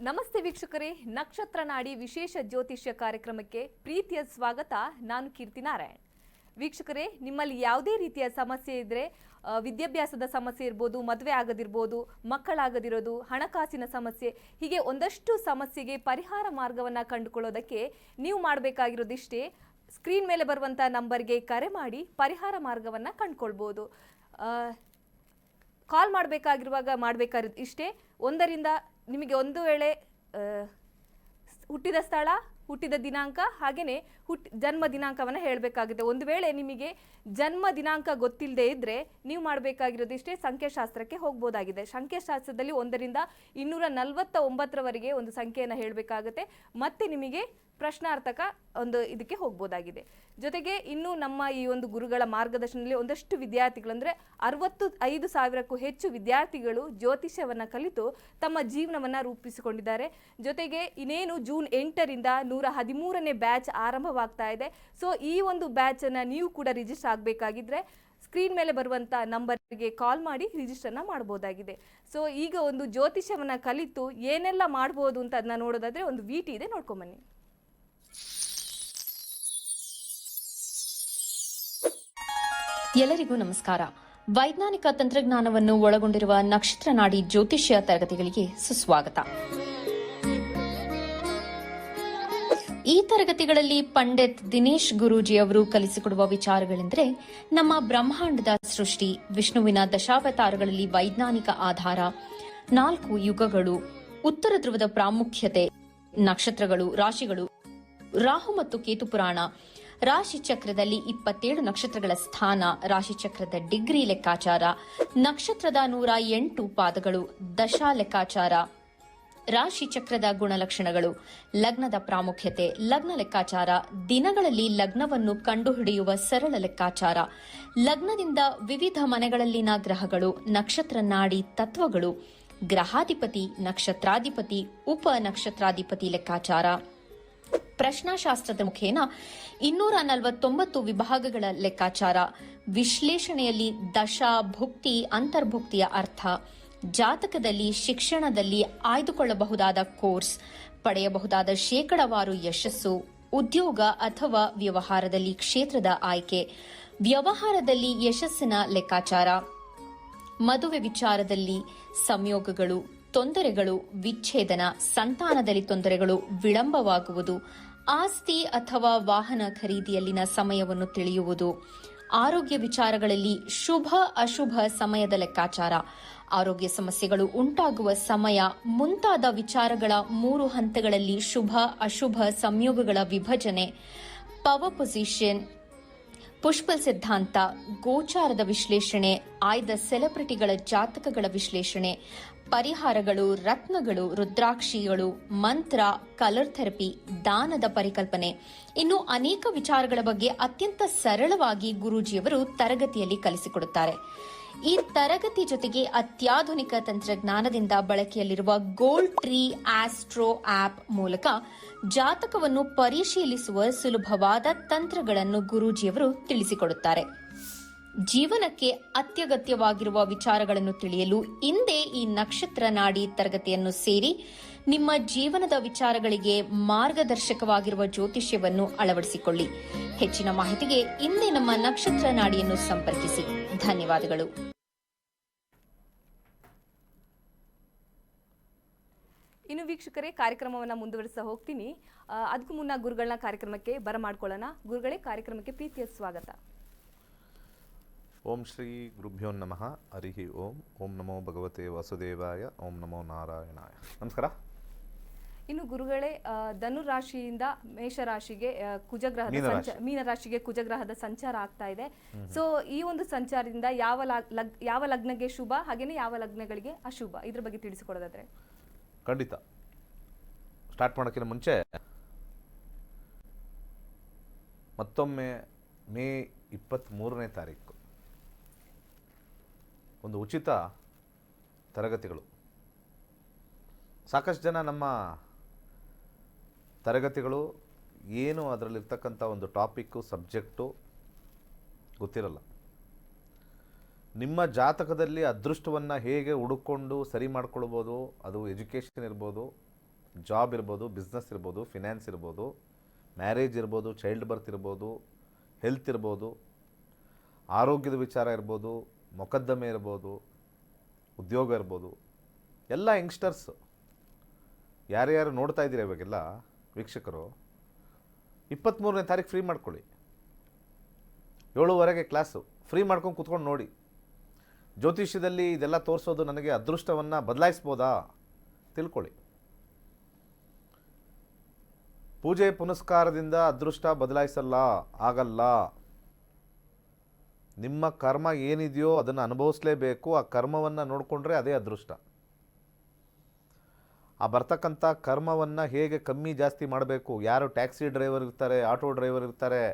ನಮಸ್ತೆ ವೀಕ್ಷಕರೇ, ನಕ್ಷತ್ರ ನಾಡಿ ವಿಶೇಷ ಜ್ಯೋತಿಷ್ಯ ಕಾರ್ಯಕ್ರಮಕ್ಕೆ ಪ್ರೀತಿಯ ಸ್ವಾಗತ. ನಾನು ಕೀರ್ತಿ ನಾರಾಯಣ್. ವೀಕ್ಷಕರೇ, ನಿಮ್ಮಲ್ಲಿ ಯಾವುದೇ ರೀತಿಯ ಸಮಸ್ಯೆ ಇದ್ದರೆ, ವಿದ್ಯಾಭ್ಯಾಸದ ಸಮಸ್ಯೆ ಇರ್ಬೋದು, ಮದುವೆ ಆಗದಿರ್ಬೋದು, ಮಕ್ಕಳಾಗದಿರೋದು, ಹಣಕಾಸಿನ ಸಮಸ್ಯೆ, ಹೀಗೆ ಒಂದಷ್ಟು ಸಮಸ್ಯೆಗೆ ಪರಿಹಾರ ಮಾರ್ಗವನ್ನು ಕಂಡುಕೊಳ್ಳೋದಕ್ಕೆ ನೀವು ಮಾಡಬೇಕಾಗಿರೋದಿಷ್ಟೇ. ಸ್ಕ್ರೀನ್ ಮೇಲೆ ಬರುವಂಥ ನಂಬರ್ಗೆ ಕರೆ ಮಾಡಿ ಪರಿಹಾರ ಮಾರ್ಗವನ್ನು ಕಂಡುಕೊಳ್ಬೋದು. ಕಾಲ್ ಮಾಡಬೇಕಾಗಿರೋದು ಇಷ್ಟೇ. ಒಂದರಿಂದ ನಿಮಗೆ ಒಂದು ವೇಳೆ ಹುಟ್ಟಿದ ಸ್ಥಳ, ಹುಟ್ಟಿದ ದಿನಾಂಕ, ಹಾಗೆಯೇ ಜನ್ಮ ದಿನಾಂಕವನ್ನು ಹೇಳಬೇಕಾಗುತ್ತೆ. ಒಂದು ವೇಳೆ ನಿಮಗೆ ಜನ್ಮ ದಿನಾಂಕ ಗೊತ್ತಿಲ್ಲದೆ ಇದ್ದರೆ ನೀವು ಮಾಡಬೇಕಾಗಿರೋದಿಷ್ಟೇ, ಸಂಖ್ಯಾಶಾಸ್ತ್ರಕ್ಕೆ ಹೋಗ್ಬೋದಾಗಿದೆ. ಸಂಖ್ಯಾಶಾಸ್ತ್ರದಲ್ಲಿ 1ರಿಂದ 249ರವರೆಗೆ ಒಂದು ಸಂಖ್ಯೆಯನ್ನು ಹೇಳಬೇಕಾಗುತ್ತೆ. ಮತ್ತೆ ನಿಮಗೆ ಪ್ರಶ್ನಾರ್ಥಕ ಒಂದು ಇದಕ್ಕೆ ಹೋಗ್ಬೋದಾಗಿದೆ. ಜೊತೆಗೆ ಇನ್ನು ನಮ್ಮ ಈ ಒಂದು ಗುರುಗಳ ಮಾರ್ಗದರ್ಶನದಲ್ಲಿ ಒಂದಷ್ಟು ವಿದ್ಯಾರ್ಥಿಗಳು, ಅಂದರೆ 65,000ಕ್ಕೂ ಹೆಚ್ಚು ವಿದ್ಯಾರ್ಥಿಗಳು ಜ್ಯೋತಿಷ್ಯವನ್ನು ಕಲಿತು ತಮ್ಮ ಜೀವನವನ್ನು ರೂಪಿಸಿಕೊಂಡಿದ್ದಾರೆ. ಜೊತೆಗೆ ಇನ್ನೇನು ಜೂನ್ 8ರಿಂದ 113ನೇ ಬ್ಯಾಚ್ ಆರಂಭವಾಗ್ತಾ ಇದೆ. ಸೊ ಈ ಒಂದು ಬ್ಯಾಚನ್ನು ನೀವು ಕೂಡ ರಿಜಿಸ್ಟರ್ ಆಗಬೇಕಾಗಿದ್ರೆ ಸ್ಕ್ರೀನ್ ಮೇಲೆ ಬರುವಂಥ ನಂಬರ್ಗೆ ಕಾಲ್ ಮಾಡಿ ರಿಜಿಸ್ಟರ್ನ ಮಾಡ್ಬೋದಾಗಿದೆ. ಸೊ ಈಗ ಒಂದು ಜ್ಯೋತಿಷ್ಯವನ್ನು ಕಲಿತು ಏನೆಲ್ಲ ಮಾಡ್ಬೋದು ಅಂತ ಅದನ್ನ ನೋಡೋದಾದ್ರೆ ಒಂದು VT ಇದೆ, ನೋಡ್ಕೊಂಬನ್ನಿ. ಎಲ್ಲರಿಗೂ ನಮಸ್ಕಾರ. ವೈಜ್ಞಾನಿಕ ತಂತ್ರಜ್ಞಾನವನ್ನು ಒಳಗೊಂಡಿರುವ ನಕ್ಷತ್ರ ನಾಡಿ ಜ್ಯೋತಿಷ್ಯ ತರಗತಿಗಳಿಗೆ ಸುಸ್ವಾಗತ. ಈ ತರಗತಿಗಳಲ್ಲಿ ಪಂಡಿತ್ ದಿನೇಶ್ ಗುರೂಜಿ ಅವರು ಕಲಿಸಿಕೊಡುವ ವಿಚಾರಗಳೆಂದರೆ, ನಮ್ಮ ಬ್ರಹ್ಮಾಂಡದ ಸೃಷ್ಟಿ, ವಿಷ್ಣುವಿನ ದಶಾವತಾರಗಳಲ್ಲಿ ವೈಜ್ಞಾನಿಕ ಆಧಾರ, 4 ಯುಗಗಳು, ಉತ್ತರ ಧ್ರುವದ ಪ್ರಾಮುಖ್ಯತೆ, ನಕ್ಷತ್ರಗಳು, ರಾಶಿಗಳು, ರಾಹು ಮತ್ತು ಕೇತು ಪುರಾಣ, ರಾಶಿ ಚಕ್ರದಲ್ಲಿ 27 ನಕ್ಷತ್ರಗಳ ಸ್ಥಾನ, ರಾಶಿ ಚಕ್ರದ ಡಿಗ್ರಿ ಲೆಕ್ಕಾಚಾರ, ನಕ್ಷತ್ರದ 108 ಪಾದಗಳು, ದಶಾ ಲೆಕ್ಕಾಚಾರ, ರಾಶಿ ಚಕ್ರದ ಗುಣಲಕ್ಷಣಗಳು, ಲಗ್ನದ ಪ್ರಾಮುಖ್ಯತೆ, ಲಗ್ನ ಲೆಕ್ಕಾಚಾರ, ದಿನಗಳಲ್ಲಿ ಲಗ್ನವನ್ನು ಕಂಡುಹಿಡಿಯುವ ಸರಳ ಲೆಕ್ಕಾಚಾರ, ಲಗ್ನದಿಂದ ವಿವಿಧ ಮನೆಗಳಲ್ಲಿನ ಗ್ರಹಗಳು, ನಕ್ಷತ್ರ ನಾಡಿ ತತ್ವಗಳು, ಗ್ರಹಾಧಿಪತಿ, ನಕ್ಷತ್ರಾಧಿಪತಿ, ಉಪ ನಕ್ಷತ್ರಾಧಿಪತಿ ಲೆಕ್ಕಾಚಾರ, ಪ್ರಶ್ನಾಶಾಸ್ತ್ರದ ಮುಖೇನ 249 ವಿಭಾಗಗಳ ಲೆಕ್ಕಾಚಾರ, ವಿಶ್ಲೇಷಣೆಯಲ್ಲಿ ದಶಾ, ಭುಕ್ತಿ, ಅಂತರ್ಭುಕ್ತಿಯ ಅರ್ಥ, ಜಾತಕದಲ್ಲಿ, ಶಿಕ್ಷಣದಲ್ಲಿ ಆಯ್ದುಕೊಳ್ಳಬಹುದಾದ ಕೋರ್ಸ್, ಪಡೆಯಬಹುದಾದ ಶೇಕಡವಾರು ಯಶಸ್ಸು, ಉದ್ಯೋಗ ಅಥವಾ ವ್ಯವಹಾರದಲ್ಲಿ ಕ್ಷೇತ್ರದ ಆಯ್ಕೆ, ವ್ಯವಹಾರದಲ್ಲಿ ಯಶಸ್ಸಿನ ಲೆಕ್ಕಾಚಾರ, ಮದುವೆ ವಿಚಾರದಲ್ಲಿ ಸಂಯೋಗಗಳು, ತೊಂದರೆಗಳು, ವಿಚ್ಛೇದನ, ಸಂತಾನದಲ್ಲಿ ತೊಂದರೆಗಳು, ವಿಳಂಬವಾಗುವುದು, ಆಸ್ತಿ ಅಥವಾ ವಾಹನ ಖರೀದಿಯಲ್ಲಿನ ಸಮಯವನ್ನು ತಿಳಿಯುವುದು, ಆರೋಗ್ಯ ವಿಚಾರಗಳಲ್ಲಿ ಶುಭ ಅಶುಭ ಸಮಯದ ಲೆಕ್ಕಾಚಾರ, ಆರೋಗ್ಯ ಸಮಸ್ಯೆಗಳು ಉಂಟಾಗುವ ಸಮಯ ಮುಂತಾದ ವಿಚಾರಗಳ 3 ಹಂತಗಳಲ್ಲಿ ಶುಭ ಅಶುಭ ಸಂಯೋಗಗಳ ವಿಭಜನೆ, ಪವರ್ ಪೊಸಿಷನ್, ಪುಷ್ಪಲ್ ಸಿದ್ಧಾಂತ, ಗೋಚಾರದ ವಿಶ್ಲೇಷಣೆ, ಆಯ್ದ ಸೆಲೆಬ್ರಿಟಿಗಳ ಜಾತಕಗಳ ವಿಶ್ಲೇಷಣೆ, ಪರಿಹಾರಗಳು, ರತ್ನಗಳು, ರುದ್ರಾಕ್ಷಿಗಳು, ಮಂತ್ರ, ಕಲರ್ ಥೆರಪಿ, ದಾನದ ಪರಿಕಲ್ಪನೆ, ಇನ್ನು ಅನೇಕ ವಿಚಾರಗಳ ಬಗ್ಗೆ ಅತ್ಯಂತ ಸರಳವಾಗಿ ಗುರೂಜಿಯವರು ತರಗತಿಯಲ್ಲಿ ಕಲಿಸಿಕೊಡುತ್ತಾರೆ. ಈ ತರಗತಿ ಜೊತೆಗೆ ಅತ್ಯಾಧುನಿಕ ತಂತ್ರಜ್ಞಾನದಿಂದ ಬಳಕೆಯಲ್ಲಿರುವ ಗೋಲ್ಡ್ ಟ್ರೀ ಆಸ್ಟ್ರೋ ಆಪ್ ಮೂಲಕ ಜಾತಕವನ್ನು ಪರಿಶೀಲಿಸುವ ಸುಲಭವಾದ ತಂತ್ರಗಳನ್ನು ಗುರೂಜಿಯವರು ತಿಳಿಸಿಕೊಡುತ್ತಾರೆ. ಜೀವನಕ್ಕೆ ಅತ್ಯಗತ್ಯವಾಗಿರುವ ವಿಚಾರಗಳನ್ನು ತಿಳಿಯಲು ಇಂದೇ ಈ ನಕ್ಷತ್ರ ನಾಡಿ ತರಗತಿಯನ್ನು ಸೇರಿ ನಿಮ್ಮ ಜೀವನದ ವಿಚಾರಗಳಿಗೆ ಮಾರ್ಗದರ್ಶಕವಾಗಿರುವ ಜ್ಯೋತಿಷ್ಯವನ್ನು ಅಳವಡಿಸಿಕೊಳ್ಳಿ. ಹೆಚ್ಚಿನ ಮಾಹಿತಿಗೆ ಇಂದೇ ನಮ್ಮ ನಕ್ಷತ್ರ ನಾಡಿಯನ್ನು ಸಂಪರ್ಕಿಸಿ. ಧನ್ಯವಾದಗಳು. ಇನ್ನು ವೀಕ್ಷಕರೇ, ಕಾರ್ಯಕ್ರಮವನ್ನು ಮುಂದುವರಿಸ್ತಾ ಹೋಗ್ತೀನಿ. ಅದಕ್ಕೂ ಮುನ್ನ ಗುರುಗಳನ್ನ ಕಾರ್ಯಕ್ರಮಕ್ಕೆ ಬರಮಾಡ್ಕೊಳ್ಳೋಣ. ಗುರುಗಳೇ, ಕಾರ್ಯಕ್ರಮಕ್ಕೆ ಪ್ರೀತಿಯ ಸ್ವಾಗತ. ಓಂ ಶ್ರೀ ಗುರುಭ್ಯೋ ನಮಃ. ಹರಿ ಓಂ. ಓಂ ನಮೋ ಭಗವತೆ ವಾಸುದೇವಾಯ. ಓಂ ನಮೋ ನಾರಾಯಣಾಯ. ನಮಸ್ಕಾರ. ಇನ್ನು ಗುರುಗಳೇ, ಧನು ರಾಶಿಯಿಂದ ಮೇಷರಾಶಿಗೆ ಕುಜಗ್ರಹದ ಮೀನರಾಶಿಗೆ ಕುಜಗ್ರಹದ ಸಂಚಾರ ಆಗ್ತಾ ಇದೆ. ಸೊ ಈ ಒಂದು ಸಂಚಾರದಿಂದ ಯಾವ ಲಗ್ನಗೆ ಶುಭ, ಹಾಗೇನೆ ಯಾವ ಲಗ್ನಗಳಿಗೆ ಅಶುಭ, ಇದ್ರ ಬಗ್ಗೆ ತಿಳಿಸಿಕೊಡೋದಾದ್ರೆ? ಖಂಡಿತ. ಸ್ಟಾರ್ಟ್ ಮಾಡೋಕ್ಕಿಂತ ಮುಂಚೆ ಮತ್ತೊಮ್ಮೆ ಮೇ 23ನೇ ತಾರೀಕು ಒಂದು ಉಚಿತ ತರಗತಿಗಳು. ಸಾಕಷ್ಟು ಜನ ನಮ್ಮ ತರಗತಿಗಳು ಏನು ಅದರಲ್ಲಿರ್ತಕ್ಕಂಥ ಒಂದು ಟಾಪಿಕ್ಕು, ಸಬ್ಜೆಕ್ಟು ಗೊತ್ತಿರಲ್ಲ. ನಿಮ್ಮ ಜಾತಕದಲ್ಲಿ ಅದೃಷ್ಟವನ್ನು ಹೇಗೆ ಹುಡುಕೊಂಡು ಸರಿ ಮಾಡ್ಕೊಳ್ಬೋದು, ಅದು ಎಜುಕೇಷನ್ ಇರ್ಬೋದು, ಜಾಬ್ ಇರ್ಬೋದು, ಬಿಸ್ನೆಸ್ ಇರ್ಬೋದು, ಫಿನಾನ್ಸ್ ಇರ್ಬೋದು, ಮ್ಯಾರೇಜ್ ಇರ್ಬೋದು, ಚೈಲ್ಡ್ ಬರ್ತ್ ಇರ್ಬೋದು, ಹೆಲ್ತ್ ಇರ್ಬೋದು, ಆರೋಗ್ಯದ ವಿಚಾರ ಇರ್ಬೋದು, ಮೊಕದ್ದಮೆ ಇರ್ಬೋದು, ಉದ್ಯೋಗ ಇರ್ಬೋದು. ಎಲ್ಲ ಯಂಗ್ಸ್ಟರ್ಸ್ ಯಾರ್ಯಾರು ನೋಡ್ತಾ ಇದ್ದೀರಾ ಇವಾಗೆಲ್ಲ ವೀಕ್ಷಕರು, 23ನೇ ತಾರೀಕು ಫ್ರೀ ಮಾಡ್ಕೊಳ್ಳಿ. 7:30ಗೆ ಕ್ಲಾಸು ಫ್ರೀ ಮಾಡ್ಕೊಂಡು ಕೂತ್ಕೊಂಡು ನೋಡಿ. ಜ್ಯೋತಿಷ್ಯದಲ್ಲಿ ಇದೆಲ್ಲ ತೋರಿಸೋದು ನನಗೆ ಅದೃಷ್ಟವನ್ನು ಬದಲಾಯಿಸ್ಬೋದಾ ತಿಳ್ಕೊಳ್ಳಿ. ಪೂಜೆ ಪುನಸ್ಕಾರದಿಂದ ಅದೃಷ್ಟ ಬದಲಾಯಿಸಲ್ಲ, ಆಗಲ್ಲ. ನಿಮ್ಮ ಕರ್ಮ ಏನಿದೆಯೋ ಅದನ್ನು ಅನುಭವಿಸಲೇಬೇಕು. ಆ ಕರ್ಮವನ್ನು ನೋಡಿಕೊಂಡ್ರೆ ಅದೇ ಅದೃಷ್ಟ. ಆ ಬರ್ತಕ್ಕಂಥ ಕರ್ಮವನ್ನು ಹೇಗೆ ಕಮ್ಮಿ ಜಾಸ್ತಿ ಮಾಡಬೇಕು. ಯಾರು ಟ್ಯಾಕ್ಸಿ ಡ್ರೈವರ್ ಇರ್ತಾರೆ, ಆಟೋ ಡ್ರೈವರ್ ಇರ್ತಾರೆ,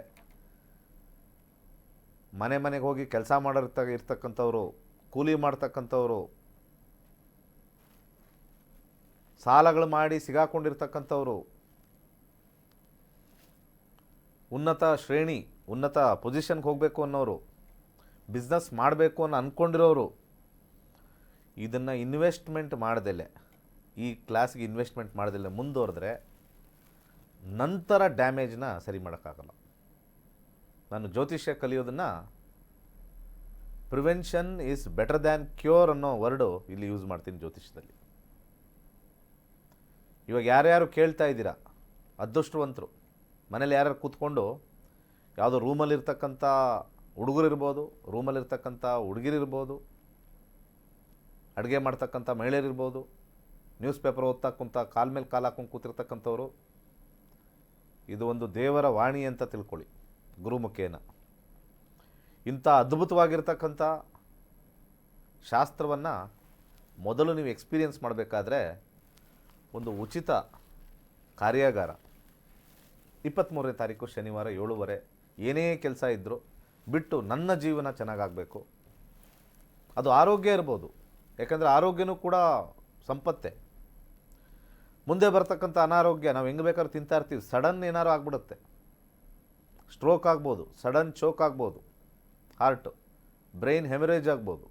ಮನೆಗೆ ಹೋಗಿ ಕೆಲಸ ಇರ್ತಕ್ಕಂಥವ್ರು, ಕೂಲಿ ಮಾಡ್ತಕ್ಕಂಥವ್ರು, ಸಾಲಗಳು ಮಾಡಿ ಸಿಗಾಕೊಂಡಿರ್ತಕ್ಕಂಥವ್ರು, ಉನ್ನತ ಶ್ರೇಣಿ, ಉನ್ನತ ಪೊಸಿಷನ್ಗೆ ಹೋಗಬೇಕು ಅನ್ನೋರು, ಬಿಸ್ನೆಸ್ ಮಾಡಬೇಕು ಅನ್ನೋ ಅಂದ್ಕೊಂಡಿರೋರು, ಇದನ್ನು ಇನ್ವೆಸ್ಟ್ಮೆಂಟ್ ಮಾಡ್ದಲೆ, ಈ ಕ್ಲಾಸ್ಗೆ ಇನ್ವೆಸ್ಟ್ಮೆಂಟ್ ಮಾಡ್ದಲೆ ಮುಂದುವರೆದ್ರೆ ನಂತರ ಡ್ಯಾಮೇಜ್ನ ಸರಿ ಮಾಡೋಕ್ಕಾಗಲ್ಲ. ನಾನು ಜ್ಯೋತಿಷ್ಯ ಕಲಿಯೋದನ್ನು prevention is better than cure ಅನ್ನೋ ವರ್ಡು ಇಲ್ಲಿ ಯೂಸ್ ಮಾಡ್ತೀನಿ ಜ್ಯೋತಿಷ್ಯದಲ್ಲಿ. ಇವಾಗ ಯಾರ್ಯಾರು ಕೇಳ್ತಾ ಇದ್ದೀರಾ ಅದೃಷ್ಟವಂತರು, ಮನೇಲಿ ಯಾರ್ಯಾರು ಕೂತ್ಕೊಂಡು ಯಾವುದೋ ರೂಮಲ್ಲಿರ್ತಕ್ಕಂಥ ಹುಡುಗರಿರ್ಬೋದು, ರೂಮಲ್ಲಿರ್ತಕ್ಕಂಥ ಹುಡುಗಿರಿರ್ಬೋದು, ಅಡುಗೆ ಮಾಡ್ತಕ್ಕಂಥ ಮಹಿಳೆಯರಿರ್ಬೋದು, ನ್ಯೂಸ್ ಪೇಪರ್ ಓದ್ತಕ್ಕಂಥ ಕಾಲ ಮೇಲೆ ಕಾಲು ಹಾಕೊಂಡು ಕೂತಿರ್ತಕ್ಕಂಥವ್ರು, ಇದು ಒಂದು ದೇವರ ವಾಣಿ ಅಂತ ತಿಳ್ಕೊಳ್ಳಿ. ಗುರುಮುಖೇನ ಇಂಥ ಅದ್ಭುತವಾಗಿರ್ತಕ್ಕಂಥ ಶಾಸ್ತ್ರವನ್ನು ಮೊದಲು ನೀವು ಎಕ್ಸ್ಪೀರಿಯನ್ಸ್ ಮಾಡಬೇಕಾದ್ರೆ ಒಂದು ಉಚಿತ ಕಾರ್ಯಾಗಾರ 23ನೇ ತಾರೀಕು ಶನಿವಾರ 7:30. ಏನೇ ಕೆಲಸ ಇದ್ದರೂ ಬಿಟ್ಟು ನನ್ನ ಜೀವನ ಚೆನ್ನಾಗಾಗಬೇಕು. ಅದು ಆರೋಗ್ಯ ಇರ್ಬೋದು, ಯಾಕಂದರೆ ಆರೋಗ್ಯನೂ ಕೂಡ ಸಂಪತ್ತೆ. ಮುಂದೆ ಬರ್ತಕ್ಕಂಥ ಅನಾರೋಗ್ಯ ನಾವು ಹೆಂಗೆ ಬೇಕಾದ್ರೂ ತಿಂತಾ ಇರ್ತೀವಿ, ಸಡನ್ ಏನಾರು ಆಗ್ಬಿಡುತ್ತೆ. ಸ್ಟ್ರೋಕ್ ಆಗ್ಬೋದು, ಸಡನ್ ಚೋಕ್ ಆಗ್ಬೋದು, ಹಾರ್ಟು, ಬ್ರೈನ್ ಹೆಮರೇಜ್ ಆಗ್ಬೋದು,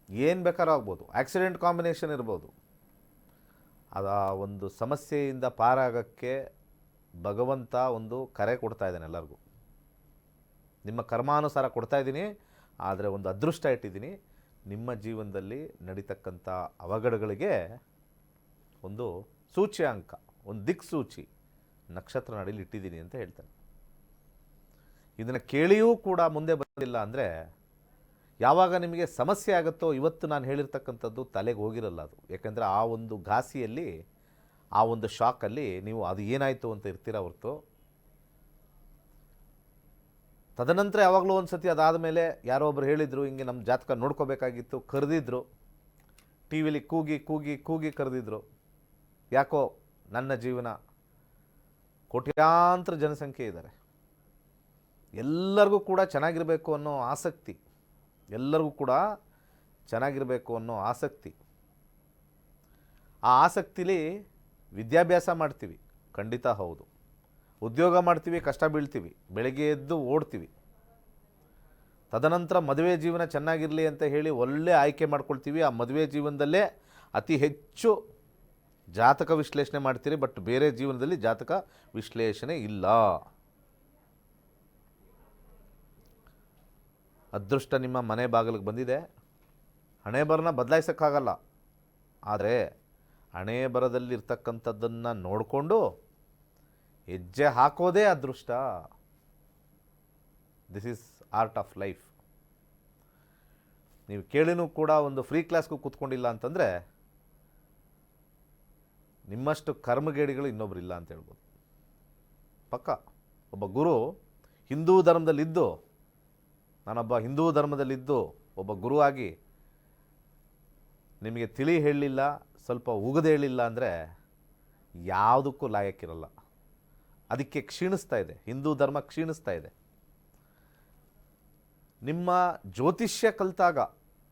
ಏನು ಬೇಕಾದ್ರೂ ಆಗ್ಬೋದು, ಆಕ್ಸಿಡೆಂಟ್ ಕಾಂಬಿನೇಷನ್ ಇರ್ಬೋದು. ಅದ ಒಂದು ಸಮಸ್ಯೆಯಿಂದ ಪಾರಾಗಕ್ಕೆ ಭಗವಂತ ಒಂದು ಕರೆ ಕೊಡ್ತಾ ಇದ್ದಾನೆ ಎಲ್ಲರಿಗೂ. ನಿಮ್ಮ ಕರ್ಮಾನುಸಾರ ಕೊಡ್ತಾ ಇದ್ದೀನಿ, ಆದರೆ ಒಂದು ಅದೃಷ್ಟ ಇಟ್ಟಿದ್ದೀನಿ. ನಿಮ್ಮ ಜೀವನದಲ್ಲಿ ನಡೀತಕ್ಕಂಥ ಅವಘಡಗಳಿಗೆ ಒಂದು ಸೂಚ್ಯಾಂಕ, ಒಂದು ದಿಕ್ಸೂಚಿ ನಕ್ಷತ್ರ ನಡೀಲಿ ಇಟ್ಟಿದ್ದೀನಿ ಅಂತ ಹೇಳ್ತಾನೆ. ಇದನ್ನು ಕೇಳಿಯೂ ಕೂಡ ಮುಂದೆ ಬಂದಿಲ್ಲ ಅಂದರೆ ಯಾವಾಗ ನಿಮಗೆ ಸಮಸ್ಯೆ ಆಗುತ್ತೋ, ಇವತ್ತು ನಾನು ಹೇಳಿರ್ತಕ್ಕಂಥದ್ದು ತಲೆಗೆ ಹೋಗಿರಲ್ಲ ಅದು. ಯಾಕೆಂದರೆ ಆ ಒಂದು ಘಾಸಿಯಲ್ಲಿ, ಆ ಒಂದು ಶಾಕಲ್ಲಿ ನೀವು ಅದು ಏನಾಯಿತು ಅಂತ ಇರ್ತೀರ ಹೊರತು, ತದನಂತರ ಯಾವಾಗಲೂ ಒಂದು ಸತಿ ಅದಾದ ಮೇಲೆ ಯಾರೋ ಒಬ್ರು ಹೇಳಿದರು, ಹಿಂಗೆ ನಮ್ಮ ಜಾತಕ ನೋಡ್ಕೋಬೇಕಾಗಿತ್ತು, ಕರೆದಿದ್ರು, ಟಿ ವಿಲಿ ಕೂಗಿ ಕೂಗಿ ಕೂಗಿ ಕರೆದಿದ್ರು. ಯಾಕೋ ನನ್ನ ಜೀವನ, ಕೋಟ್ಯಾಂತರ ಜನಸಂಖ್ಯೆ ಇದ್ದಾರೆ, ಎಲ್ಲರಿಗೂ ಕೂಡ ಚೆನ್ನಾಗಿರಬೇಕು ಅನ್ನೋ ಆಸಕ್ತಿ, ಎಲ್ಲರಿಗೂ ಕೂಡ ಚೆನ್ನಾಗಿರಬೇಕು ಅನ್ನೋ ಆಸಕ್ತಿ. ಆ ಆಸಕ್ತಿಲಿ ವಿದ್ಯಾಭ್ಯಾಸ ಮಾಡ್ತೀವಿ, ಖಂಡಿತ ಹೌದು. ಉದ್ಯೋಗ ಮಾಡ್ತೀವಿ, ಕಷ್ಟ ಬೀಳ್ತೀವಿ, ಬೆಳಗ್ಗೆ ಎದ್ದು ಓಡ್ತೀವಿ. ತದನಂತರ ಮದುವೆ ಜೀವನ ಚೆನ್ನಾಗಿರಲಿ ಅಂತ ಹೇಳಿ ಒಳ್ಳೆ ಆಯ್ಕೆ ಮಾಡ್ಕೊಳ್ತೀವಿ. ಆ ಮದುವೆ ಜೀವನದಲ್ಲೇ ಅತಿ ಹೆಚ್ಚು ಜಾತಕ ವಿಶ್ಲೇಷಣೆ ಮಾಡ್ತೀರಿ, ಬಟ್ ಬೇರೆ ಜೀವನದಲ್ಲಿ ಜಾತಕ ವಿಶ್ಲೇಷಣೆ ಇಲ್ಲ. ಅದೃಷ್ಟ ನಿಮ್ಮ ಮನೆ ಬಾಗಿಲಿಗೆ ಬಂದಿದೆ. ಹಣೆ ಬರನ ಬದಲಾಯಿಸೋಕ್ಕಾಗಲ್ಲ, ಆದರೆ ಹಣೆ ಬರದಲ್ಲಿರ್ತಕ್ಕಂಥದ್ದನ್ನು ನೋಡಿಕೊಂಡು ಹೆಜ್ಜೆ ಹಾಕೋದೇ ಅದೃಷ್ಟ. This is art of life. ನೀವು ಕೇಳಿನೂ ಕೂಡ ಒಂದು ಫ್ರೀ ಕ್ಲಾಸ್ಗೂ ಕೂತ್ಕೊಂಡಿಲ್ಲ ಅಂತಂದರೆ ನಿಮ್ಮಷ್ಟು ಕರ್ಮಗೇಡಿಗಳು ಇನ್ನೊಬ್ಬರಿಲ್ಲ ಅಂತ ಹೇಳ್ಬೋದು. ಪಕ್ಕ ಒಬ್ಬ ಗುರು ಹಿಂದೂ ಧರ್ಮದಲ್ಲಿದ್ದು, ನಾನೊಬ್ಬ ಹಿಂದೂ ಧರ್ಮದಲ್ಲಿದ್ದು ಒಬ್ಬ ಗುರುವಾಗಿ ನಿಮಗೆ ತಿಳಿ ಹೇಳಲಿಲ್ಲ, ಸ್ವಲ್ಪ ಉಗಿದು ಹೇಳಿಲ್ಲ ಅಂದರೆ ಯಾವುದಕ್ಕೂ ಲಾಯಕ್ಕಿರಲ್ಲ. ಅದಕ್ಕೆ ಕ್ಷೀಣಿಸ್ತಾ ಇದೆ, ಹಿಂದೂ ಧರ್ಮ ಕ್ಷೀಣಿಸ್ತಾ ಇದೆ. ನಿಮ್ಮ ಜ್ಯೋತಿಷ್ಯ ಕಲಿತಾಗ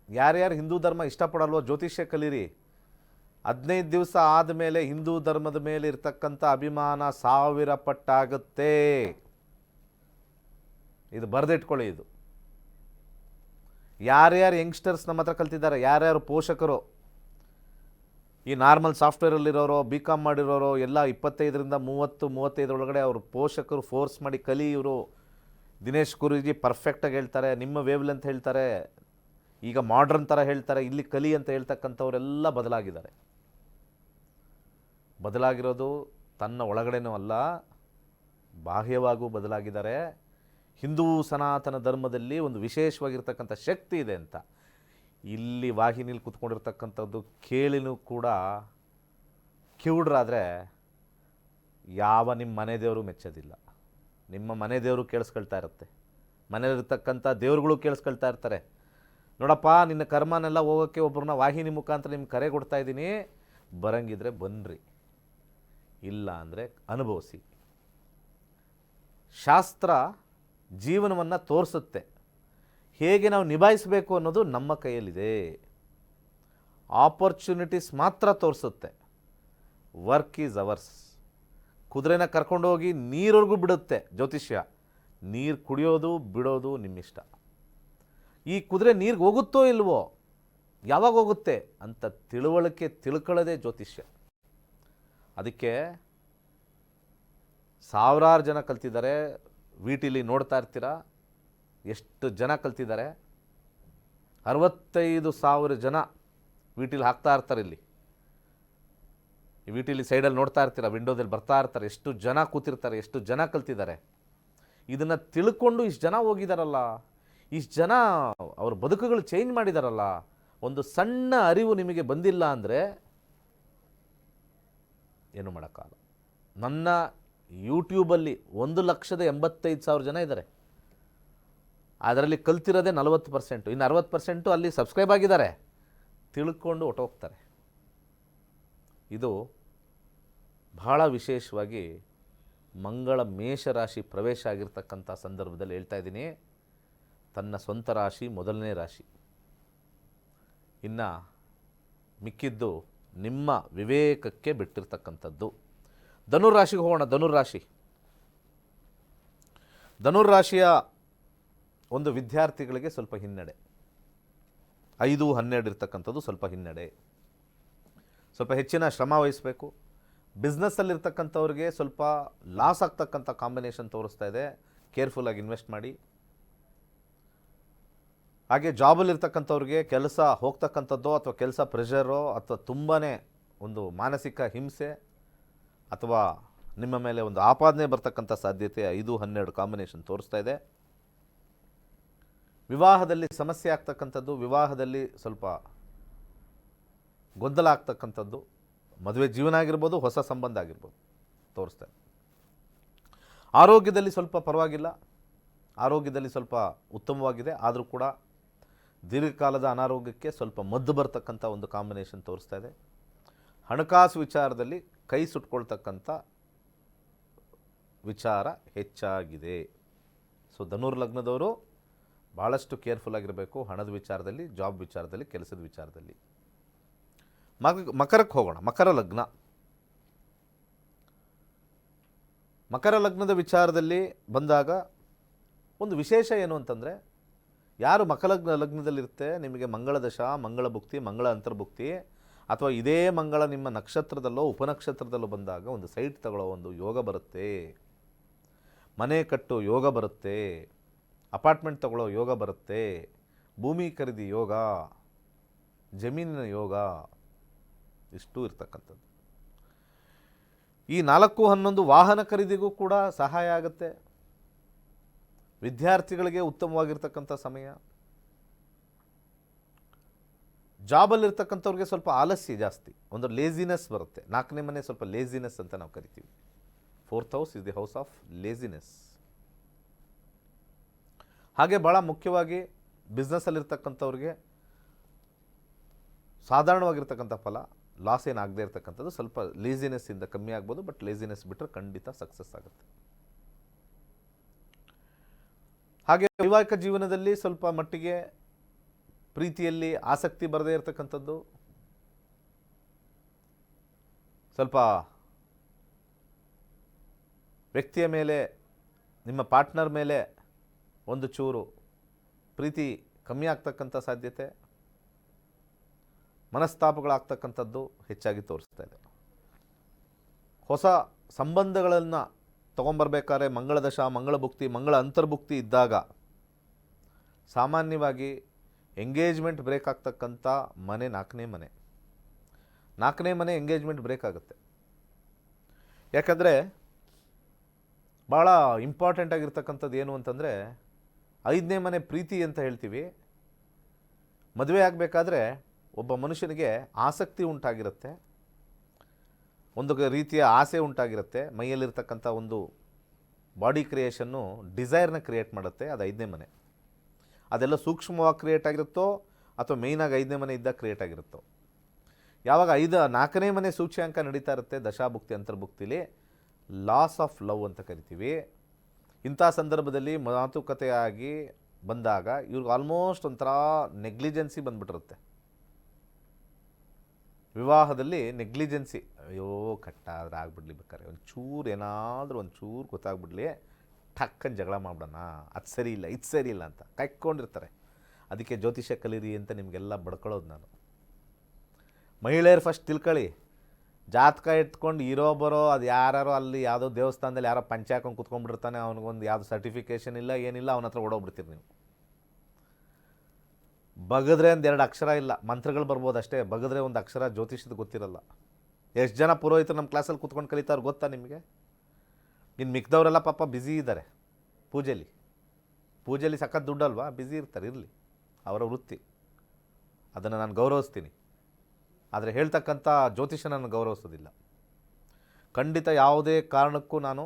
ಯಾರ್ಯಾರು ಹಿಂದೂ ಧರ್ಮ ಇಷ್ಟಪಡಲ್ವೋ ಜ್ಯೋತಿಷ್ಯ ಕಲೀರಿ. 15 ದಿವಸ ಆದಮೇಲೆ ಹಿಂದೂ ಧರ್ಮದ ಮೇಲೆ ಇರ್ತಕ್ಕಂಥ ಅಭಿಮಾನ 1000 ಪಟ್ಟಾಗುತ್ತೆ. ಇದು ಬರೆದಿಟ್ಕೊಳ್ಳಿ. ಇದು ಯಾರ್ಯಾರು ಯಂಗ್ಸ್ಟರ್ಸ್ ನಮ್ಮ ಹತ್ರ ಕಲ್ತಿದ್ದಾರೆ, ಯಾರ್ಯಾರು ಪೋಷಕರು ಈ ನಾರ್ಮಲ್ ಸಾಫ್ಟ್ವೇರಲ್ಲಿರೋರು ಬಿ ಕಾಮ್ ಮಾಡಿರೋರು ಎಲ್ಲ 25ರಿಂದ 30-35 ಒಳಗಡೆ ಅವ್ರ ಪೋಷಕರು ಫೋರ್ಸ್ ಮಾಡಿ ಕಲಿ. ಇವರು ದಿನೇಶ್ ಗುರೂಜಿ ಪರ್ಫೆಕ್ಟಾಗಿ ಹೇಳ್ತಾರೆ, ನಿಮ್ಮ ವೇವ್ಲ್ ಅಂತ ಹೇಳ್ತಾರೆ, ಈಗ ಮಾಡ್ರನ್ ಥರ ಹೇಳ್ತಾರೆ, ಇಲ್ಲಿ ಕಲಿ ಅಂತ ಹೇಳ್ತಕ್ಕಂಥವರೆಲ್ಲ ಬದಲಾಗಿದ್ದಾರೆ. ಬದಲಾಗಿರೋದು ತನ್ನ ಒಳಗಡೆನೂ ಅಲ್ಲ, ಬಾಹ್ಯವಾಗೂ ಬದಲಾಗಿದ್ದಾರೆ. ಹಿಂದೂ ಸನಾತನ ಧರ್ಮದಲ್ಲಿ ಒಂದು ವಿಶೇಷವಾಗಿರ್ತಕ್ಕಂಥ ಶಕ್ತಿ ಇದೆ ಅಂತ ಇಲ್ಲಿ ವಾಹಿನಿಲಿ ಕೂತ್ಕೊಂಡಿರ್ತಕ್ಕಂಥದ್ದು ಕೇಳಿನೂ ಕೂಡ ಕಿವುಡ್ರಾದರೆ ಯಾವ ನಿಮ್ಮ ಮನೆ ದೇವರು ಮೆಚ್ಚೋದಿಲ್ಲ. ನಿಮ್ಮ ಮನೆ ದೇವರು ಕೇಳಿಸ್ಕೊಳ್ತಾ ಇರುತ್ತೆ, ಮನೆಯಲ್ಲಿರ್ತಕ್ಕಂಥ ದೇವ್ರುಗಳು ಕೇಳಿಸ್ಕೊಳ್ತಾ ಇರ್ತಾರೆ. ನೋಡಪ್ಪ ನಿನ್ನ ಕರ್ಮನೆಲ್ಲ ಹೋಗೋಕ್ಕೆ ಒಬ್ಬರನ್ನ ವಾಹಿನಿ ಮುಖಾಂತರ ನಿಮ್ಗೆ ಕರೆ ಕೊಡ್ತಾ ಇದ್ದೀನಿ, ಬರಂಗಿದ್ರೆ ಬನ್ನಿರಿ, ಇಲ್ಲ ಅಂದರೆ ಅನುಭವಿಸಿ. ಶಾಸ್ತ್ರ ಜೀವನವನ್ನು ತೋರಿಸುತ್ತೆ, ಹೇಗೆ ನಾವು ನಿಭಾಯಿಸಬೇಕು ಅನ್ನೋದು ನಮ್ಮ ಕೈಯಲ್ಲಿದೆ. ಆಪರ್ಚುನಿಟೀಸ್ ಮಾತ್ರ ತೋರಿಸುತ್ತೆ, ವರ್ಕ್ ಈಸ್ ಅವರ್ಸ್. ಕುದುರೆನ ಕರ್ಕೊಂಡೋಗಿ ನೀರವರೆಗೂ ಬಿಡುತ್ತೆ ಜ್ಯೋತಿಷ್ಯ, ನೀರು ಕುಡಿಯೋದು ಬಿಡೋದು ನಿಮ್ಮಿಷ್ಟ. ಈ ಕುದುರೆ ನೀರಿಗೆ ಹೋಗುತ್ತೋ ಇಲ್ವೋ, ಯಾವಾಗ ಹೋಗುತ್ತೆ ಅಂತ ತಿಳ್ಕೊಳ್ಳೋದೇ ಜ್ಯೋತಿಷ್ಯ. ಅದಕ್ಕೆ ಸಾವಿರಾರು ಜನ ಕಲ್ತಿದ್ದಾರೆ. ವಿಟಿಲಿ ನೋಡ್ತಾ ಇರ್ತೀರಾ ಎಷ್ಟು ಜನ ಕಲ್ತಿದ್ದಾರೆ. 65,000 ಜನ ವಿಟಿಲಿ ಹಾಕ್ತಾ ಇರ್ತಾರೆ. ಇಲ್ಲಿ ವಿಟಿಲಿ ಸೈಡಲ್ಲಿ ನೋಡ್ತಾ ಇರ್ತೀರಾ, ವಿಂಡೋದಲ್ಲಿ ಬರ್ತಾ ಇರ್ತಾರೆ, ಎಷ್ಟು ಜನ ಕೂತಿರ್ತಾರೆ, ಎಷ್ಟು ಜನ ಕಲ್ತಿದ್ದಾರೆ. ಇದನ್ನು ತಿಳ್ಕೊಂಡು ಇಷ್ಟು ಜನ ಹೋಗಿದಾರಲ್ಲ, ಇಷ್ಟು ಜನ ಅವ್ರ ಬದುಕುಗಳು ಚೇಂಜ್ ಮಾಡಿದಾರಲ್ಲ, ಒಂದು ಸಣ್ಣ ಅರಿವು ನಿಮಗೆ ಬಂದಿಲ್ಲ ಅಂದರೆ ಏನು ಮಾಡೋಕ್ಕಾಗಲ್ಲ. ನನ್ನ ಯೂಟ್ಯೂಬಲ್ಲಿ 1,85,000 ಜನ ಇದ್ದಾರೆ. ಅದರಲ್ಲಿ ಕಲ್ತಿರೋದೇ 40%, ಇನ್ನು 60% ಅಲ್ಲಿ ಸಬ್ಸ್ಕ್ರೈಬ್ ಆಗಿದ್ದಾರೆ, ತಿಳ್ಕೊಂಡು ಹೊಟ್ಟೋಗ್ತಾರೆ. ಇದು ಬಹಳ ವಿಶೇಷವಾಗಿ ಮಂಗಳ ಮೇಷರಾಶಿ ಪ್ರವೇಶ ಆಗಿರ್ತಕ್ಕಂಥ ಸಂದರ್ಭದಲ್ಲಿ ಹೇಳ್ತಾ ಇದ್ದೀನಿ. ತನ್ನ ಸ್ವಂತ ರಾಶಿ ಮೊದಲನೇ ರಾಶಿ, ಇನ್ನು ಮಿಕ್ಕಿದ್ದು ನಿಮ್ಮ ವಿವೇಕಕ್ಕೆ ಬಿಟ್ಟಿರ್ತಕ್ಕಂಥದ್ದು. ಧನುರಾಶಿಗೆ ಹೋಗೋಣ. ಧನುರಾಶಿಯ ಒಂದು ವಿದ್ಯಾರ್ಥಿಗಳಿಗೆ ಸ್ವಲ್ಪ ಹಿನ್ನಡೆ, 5-12 ಇರ್ತಕ್ಕಂಥದ್ದು ಸ್ವಲ್ಪ ಹಿನ್ನಡೆ, ಸ್ವಲ್ಪ ಹೆಚ್ಚಿನ ಶ್ರಮ ವಹಿಸಬೇಕು. ಬಿಸ್ನೆಸ್ಸಲ್ಲಿರ್ತಕ್ಕಂಥವ್ರಿಗೆ ಸ್ವಲ್ಪ ಲಾಸ್ ಆಗ್ತಕ್ಕಂಥ ಕಾಂಬಿನೇಷನ್ ತೋರಿಸ್ತಾ ಇದೆ, ಕೇರ್ಫುಲ್ಲಾಗಿ ಇನ್ವೆಸ್ಟ್ ಮಾಡಿ. ಹಾಗೆ ಜಾಬಲ್ಲಿರ್ತಕ್ಕಂಥವ್ರಿಗೆ ಕೆಲಸ ಹೋಗ್ತಕ್ಕಂಥದ್ದೋ ಅಥವಾ ಕೆಲಸ ಪ್ರೆಷರೋ ಅಥವಾ ತುಂಬಾ ಒಂದು ಮಾನಸಿಕ ಹಿಂಸೆ ಅಥವಾ ನಿಮ್ಮ ಮೇಲೆ ಒಂದು ಆಪಾದನೆ ಬರ್ತಕ್ಕಂಥ ಸಾಧ್ಯತೆ 5-12 ಕಾಂಬಿನೇಷನ್ ತೋರಿಸ್ತಾ ಇದೆ. ವಿವಾಹದಲ್ಲಿ ಸಮಸ್ಯೆ ಆಗ್ತಕ್ಕಂಥದ್ದು, ವಿವಾಹದಲ್ಲಿ ಸ್ವಲ್ಪ ಗೊಂದಲ ಆಗ್ತಕ್ಕಂಥದ್ದು, ಮದುವೆ ಜೀವನ ಆಗಿರ್ಬೋದು, ಹೊಸ ಸಂಬಂಧ ಆಗಿರ್ಬೋದು ತೋರಿಸ್ತಾ ಇದೆ. ಆರೋಗ್ಯದಲ್ಲಿ ಸ್ವಲ್ಪ ಪರವಾಗಿಲ್ಲ, ಆರೋಗ್ಯದಲ್ಲಿ ಸ್ವಲ್ಪ ಉತ್ತಮವಾಗಿದೆ, ಆದರೂ ಕೂಡ ದೀರ್ಘಕಾಲದ ಅನಾರೋಗ್ಯಕ್ಕೆ ಸ್ವಲ್ಪ ಮದ್ದು ಬರ್ತಕ್ಕಂಥ ಒಂದು ಕಾಂಬಿನೇಷನ್ ತೋರಿಸ್ತಾ ಇದೆ. ಹಣಕಾಸು ವಿಚಾರದಲ್ಲಿ ಕೈ ಸುಟ್ಕೊಳ್ತಕ್ಕಂಥ ವಿಚಾರ ಹೆಚ್ಚಾಗಿದೆ. ಸೊ ಧನುರ್ ಲಗ್ನದವರು ಭಾಳಷ್ಟು ಕೇರ್ಫುಲ್ ಆಗಿರಬೇಕು ಹಣದ ವಿಚಾರದಲ್ಲಿ, ಜಾಬ್ ವಿಚಾರದಲ್ಲಿ, ಕೆಲಸದ ವಿಚಾರದಲ್ಲಿ. ಮಕರಕ್ಕೆ ಹೋಗೋಣ. ಮಕರ ಲಗ್ನದ ವಿಚಾರದಲ್ಲಿ ಬಂದಾಗ ಒಂದು ವಿಶೇಷ ಏನು ಅಂತಂದರೆ, ಯಾರು ಲಗ್ನದಲ್ಲಿರುತ್ತೆ ನಿಮಗೆ ಮಂಗಳ ದಶ, ಮಂಗಳ ಭುಕ್ತಿ, ಮಂಗಳ ಅಂತರ್ಭುಕ್ತಿ ಅಥವಾ ಇದೇ ಮಂಗಳ ನಿಮ್ಮ ನಕ್ಷತ್ರದಲ್ಲೋ ಉಪನಕ್ಷತ್ರದಲ್ಲೋ ಬಂದಾಗ ಒಂದು ಸೈಟ್ ತಗೊಳ್ಳೋ ಒಂದು ಯೋಗ ಬರುತ್ತೆ, ಮನೆ ಕಟ್ಟೋ ಯೋಗ ಬರುತ್ತೆ, ಅಪಾರ್ಟ್ಮೆಂಟ್ ತಗೊಳ್ಳೋ ಯೋಗ ಬರುತ್ತೆ, ಭೂಮಿ ಖರೀದಿ ಯೋಗ, ಜಮೀನಿನ ಯೋಗ, ಇಷ್ಟು ಇರ್ತಕ್ಕಂಥದ್ದು. ಈ 4-11 ವಾಹನ ಖರೀದಿಗೂ ಕೂಡ ಸಹಾಯ ಆಗುತ್ತೆ. ವಿದ್ಯಾರ್ಥಿಗಳಿಗೆ ಉತ್ತಮವಾಗಿರ್ತಕ್ಕಂಥ ಸಮಯ. ಜಾಬಲ್ಲಿರ್ತಕ್ಕಂಥವ್ರಿಗೆ ಸ್ವಲ್ಪ ಆಲಸ್ಯ ಜಾಸ್ತಿ, ಒಂದು ಲೇಜಿನೆಸ್ ಬರುತ್ತೆ. 4ನೇ ಮನೆ ಸ್ವಲ್ಪ ಲೇಜಿನೆಸ್ ಅಂತ ನಾವು ಕರಿತೀವಿ. 4th house is the house of laziness. ಹಾಗೆ ಭಾಳ ಮುಖ್ಯವಾಗಿ ಬಿಸ್ನೆಸ್ಸಲ್ಲಿರ್ತಕ್ಕಂಥವ್ರಿಗೆ ಸಾಧಾರಣವಾಗಿರ್ತಕ್ಕಂಥ ಫಲ, ಲಾಸ್ ಏನಾಗದೇ ಇರ್ತಕ್ಕಂಥದ್ದು, ಸ್ವಲ್ಪ ಲೇಜಿನೆಸ್ಸಿಂದ ಕಮ್ಮಿ ಆಗ್ಬೋದು, ಬಟ್ ಲೇಜಿನೆಸ್ ಬಿಟ್ಟರೆ ಖಂಡಿತ ಸಕ್ಸಸ್ ಆಗುತ್ತೆ. ಹಾಗೆ ವೈವಾಹಿಕ ಜೀವನದಲ್ಲಿ ಸ್ವಲ್ಪ ಮಟ್ಟಿಗೆ ಪ್ರೀತಿಯಲ್ಲಿ ಆಸಕ್ತಿ ಬರದೇ ಇರತಕ್ಕಂಥದ್ದು, ಸ್ವಲ್ಪ ವ್ಯಕ್ತಿಯ ಮೇಲೆ, ನಿಮ್ಮ ಪಾರ್ಟ್ನರ್ ಮೇಲೆ ಒಂದು ಚೂರು ಪ್ರೀತಿ ಕಮ್ಮಿ ಆಗ್ತಕ್ಕಂಥ ಸಾಧ್ಯತೆ. ಮನಸ್ತಾಪಗಳಾಗ್ತಕ್ಕಂಥದ್ದು ಹೆಚ್ಚಾಗಿ ತೋರಿಸ್ತಾ ಇದೆ. ಹೊಸ ಸಂಬಂಧಗಳನ್ನು ತೊಗೊಂಬರ್ಬೇಕಾದ್ರೆ ಮಂಗಳ ದಶ, ಮಂಗಳ ಭುಕ್ತಿ, ಮಂಗಳ ಅಂತರ್ಭುಕ್ತಿ ಇದ್ದಾಗ ಸಾಮಾನ್ಯವಾಗಿ ಎಂಗೇಜ್ಮೆಂಟ್ ಬ್ರೇಕ್ ಆಗ್ತಕ್ಕಂಥ ಮನೆ 4ನೇ ಮನೆ. 4ನೇ ಮನೆ ಎಂಗೇಜ್ಮೆಂಟ್ ಬ್ರೇಕ್ ಆಗುತ್ತೆ. ಯಾಕಂದರೆ ಭಾಳ ಇಂಪಾರ್ಟೆಂಟ್ ಆಗಿರ್ತಕ್ಕಂಥದ್ದು ಏನು ಅಂತಂದರೆ 5ನೇ ಮನೆ ಪ್ರೀತಿ ಅಂತ ಹೇಳ್ತೀವಿ. ಮದುವೆ ಆಗಬೇಕಾದ್ರೆ ಒಬ್ಬ ಮನುಷ್ಯನಿಗೆ ಆಸಕ್ತಿ ಉಂಟಾಗಿರುತ್ತೆ, ಒಂದು ರೀತಿಯ ಆಸೆ ಉಂಟಾಗಿರುತ್ತೆ, ಮೈಯಲ್ಲಿರ್ತಕ್ಕಂಥ ಒಂದು ಬಾಡಿ ಕ್ರಿಯೇಷನ್ನು ಡಿಸೈರ್ನ ಕ್ರಿಯೇಟ್ ಮಾಡುತ್ತೆ. ಅದು 5ನೇ ಮನೆ. ಅದೆಲ್ಲ ಸೂಕ್ಷ್ಮವಾಗಿ ಕ್ರಿಯೇಟ್ ಆಗಿರುತ್ತೋ ಅಥವಾ ಮೇಯ್ನಾಗಿ 5ನೇ ಮನೆ ಇದ್ದಾಗ ಕ್ರಿಯೇಟ್ ಆಗಿರುತ್ತೋ. ಯಾವಾಗ 4ನೇ ಮನೆ ಸೂಚ್ಯಾಂಕ ನಡೀತಾ ಇರುತ್ತೆ ದಶಾಭುಕ್ತಿ ಅಂತರ್ಭುಕ್ತಿಲಿ, ಲಾಸ್ ಆಫ್ ಲವ್ ಅಂತ ಕರಿತೀವಿ. ಇಂಥ ಸಂದರ್ಭದಲ್ಲಿ ಮಾತುಕತೆಯಾಗಿ ಬಂದಾಗ ಇವ್ರಿಗೆ ಆಲ್ಮೋಸ್ಟ್ ಒಂಥರ ನೆಗ್ಲಿಜೆನ್ಸಿ ಬಂದ್ಬಿಟ್ಟಿರುತ್ತೆ. ವಿವಾಹದಲ್ಲಿ ನೆಗ್ಲಿಜೆನ್ಸಿ, ಅಯ್ಯೋ ಕಟ್ಟಾದ್ರೆ ಆಗ್ಬಿಡ್ಲಿ, ಬೇಕಾದ್ರೆ ಒಂಚೂರು ಏನಾದರೂ ಒಂಚೂರು ಗೊತ್ತಾಗ್ಬಿಡ್ಲಿ, ಟಕ್ಕನ್ ಜಗಳ ಮಾಡ್ಬಿಡೋಣ, ಅದು ಸರಿ ಇಲ್ಲ ಇದು ಸರಿ ಇಲ್ಲ ಅಂತ ಕಾಯ್ಕೊಂಡಿರ್ತಾರೆ. ಅದಕ್ಕೆ ಜ್ಯೋತಿಷ್ಯ ಕಲೀರಿ ಅಂತ ನಿಮಗೆಲ್ಲ ಬಡ್ಕೊಳ್ಳೋದು ನಾನು. ಮಹಿಳೆಯರು ಫಸ್ಟ್ ತಿಳ್ಕೊಳ್ಳಿ, ಜಾತಕ ಎತ್ಕೊಂಡು ಇರೋ ಬರೋ ಅದು ಯಾರೋ ಅಲ್ಲಿ ಯಾವುದೋ ದೇವಸ್ಥಾನದಲ್ಲಿ ಯಾರೋ ಪಂಚೆ ಹಾಕೊಂಡು ಕುತ್ಕೊಂಡ್ಬಿಟ್ಟಿರ್ತಾನೆ, ಅವ್ನಿಗೊಂದು ಯಾವುದು ಸರ್ಟಿಫಿಕೇಷನ್ ಇಲ್ಲ ಏನಿಲ್ಲ, ಅವನ ಹತ್ರ ಓಡೋಗ್ಬಿಡ್ತೀರಿ ನೀವು. ಬಗದ್ರೆ ಒಂದು 2 ಅಕ್ಷರ ಇಲ್ಲ, ಮಂತ್ರಗಳು ಬರ್ಬೋದು ಅಷ್ಟೇ, ಬಗದ್ರೆ ಒಂದು ಅಕ್ಷರ ಜ್ಯೋತಿಷದ ಗೊತ್ತಿರಲ್ಲ. ಎಷ್ಟು ಜನ ಪುರೋಹಿತರು ನಮ್ಮ ಕ್ಲಾಸಲ್ಲಿ ಕೂತ್ಕೊಂಡು ಕಲಿತಾರೆ ಗೊತ್ತಾ ನಿಮಗೆ? ಇನ್ನು ಮಿಕ್ದವರೆಲ್ಲ ಪಾಪ ಬ್ಯುಸಿ ಇದ್ದಾರೆ ಪೂಜೆಯಲ್ಲಿ ಸಖತ್ ದುಡ್ಡಲ್ವಾ, ಬ್ಯುಸಿ ಇರ್ತಾರೆ, ಇರಲಿ, ಅವರ ವೃತ್ತಿ, ಅದನ್ನು ನಾನು ಗೌರವಿಸ್ತೀನಿ. ಆದರೆ ಹೇಳ್ತಕ್ಕಂಥ ಜ್ಯೋತಿಷ ನಾನು ಗೌರವಿಸೋದಿಲ್ಲ. ಖಂಡಿತ ಯಾವುದೇ ಕಾರಣಕ್ಕೂ ನಾನು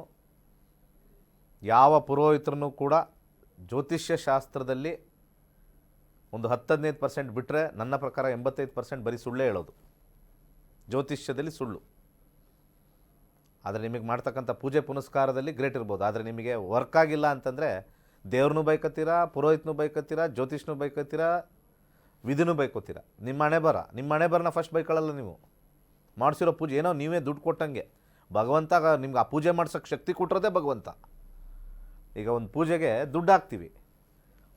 ಯಾವ ಪುರೋಹಿತರನ್ನು ಕೂಡ ಜ್ಯೋತಿಷ್ಯ ಶಾಸ್ತ್ರದಲ್ಲಿ ಒಂದು 10-15% ಬಿಟ್ಟರೆ ನನ್ನ ಪ್ರಕಾರ 85% ಬರೀ ಸುಳ್ಳೇ ಹೇಳೋದು. ಜ್ಯೋತಿಷ್ಯದಲ್ಲಿ ಸುಳ್ಳು. ಆದರೆ ನಿಮಗೆ ಮಾಡ್ತಕ್ಕಂಥ ಪೂಜೆ ಪುನಸ್ಕಾರದಲ್ಲಿ ಗ್ರೇಟ್ ಇರ್ಬೋದು. ಆದರೆ ನಿಮಗೆ ವರ್ಕ್ ಆಗಿಲ್ಲ ಅಂತಂದರೆ ದೇವ್ರನ್ನೂ ಬೈಕೋತೀರಾ, ಪುರೋಹಿತನೂ ಬೈಕೋತೀರಾ, ಜ್ಯೋತಿಷ್ನೂ ಬೈಕೋತೀರಾ, ವಿಧಿನೂ ಬೈಕೋತೀರಾ. ನಿಮ್ಮ ಹಣೆ ಬರನ ಫಸ್ಟ್ ಬೈಕೊಳ್ಳಲ್ಲ ನೀವು. ಮಾಡಿಸಿರೋ ಪೂಜೆ ಏನೋ ನೀವೇ ದುಡ್ಡು ಕೊಟ್ಟಂಗೆ. ಭಗವಂತ ನಿಮ್ಗೆ ಆ ಪೂಜೆ ಮಾಡ್ಸೋಕ್ಕೆ ಶಕ್ತಿ ಕೊಟ್ಟಿರೋದೇ ಭಗವಂತ. ಈಗ ಒಂದು ಪೂಜೆಗೆ ದುಡ್ಡು ಹಾಕ್ತೀವಿ,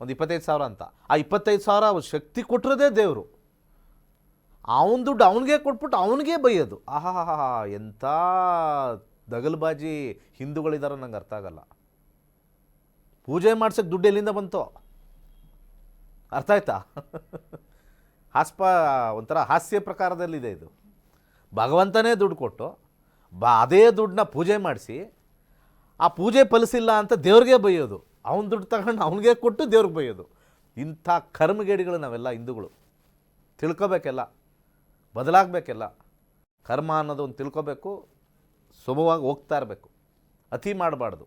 ಒಂದು 25,000 ಅಂತ. ಆ 25,000 ಶಕ್ತಿ ಕೊಟ್ಟಿರೋದೇ ದೇವರು. ಅವನ ದುಡ್ಡು ಅವನಿಗೆ ಕೊಟ್ಬಿಟ್ಟು ಅವನಿಗೆ ಬೈಯೋದು. ಆಹಾ, ಎಂಥ ದಗಲ್ಬಾಜಿ ಹಿಂದೂಗಳಿದಾರೋ ನಂಗೆ ಅರ್ಥ ಆಗಲ್ಲ. ಪೂಜೆ ಮಾಡ್ಸೋಕ್ಕೆ ದುಡ್ಡು ಎಲ್ಲಿಂದ ಬಂತೋ ಅರ್ಥ ಆಯ್ತಾ? ಒಂಥರ ಹಾಸ್ಯ ಪ್ರಕಾರದಲ್ಲಿದೆ ಇದು. ಭಗವಂತನೇ ದುಡ್ಡು ಕೊಟ್ಟು ಅದೇ ದುಡ್ಡನ್ನ ಪೂಜೆ ಮಾಡಿಸಿ ಆ ಪೂಜೆ ಫಲಿಸಿಲ್ಲ ಅಂತ ದೇವ್ರಿಗೆ ಬೈಯೋದು. ಅವನ ದುಡ್ಡು ತಗೊಂಡು ಅವನಿಗೆ ಕೊಟ್ಟು ದೇವ್ರಿಗೆ ಬೈಯೋದು. ಇಂಥ ಕರ್ಮಗೇಡಿಗಳು ನಾವೆಲ್ಲ ಹಿಂದೂಗಳು. ತಿಳ್ಕೊಬೇಕೆಲ್ಲ, ಬದಲಾಗಬೇಕೆಲ್ಲ. ಕರ್ಮ ಅನ್ನೋದು ಒಂದು ತಿಳ್ಕೊಬೇಕು, ಸುಮವಾಗಿ ಹೋಗ್ತಾ ಇರಬೇಕು, ಅತಿ ಮಾಡಬಾರ್ದು.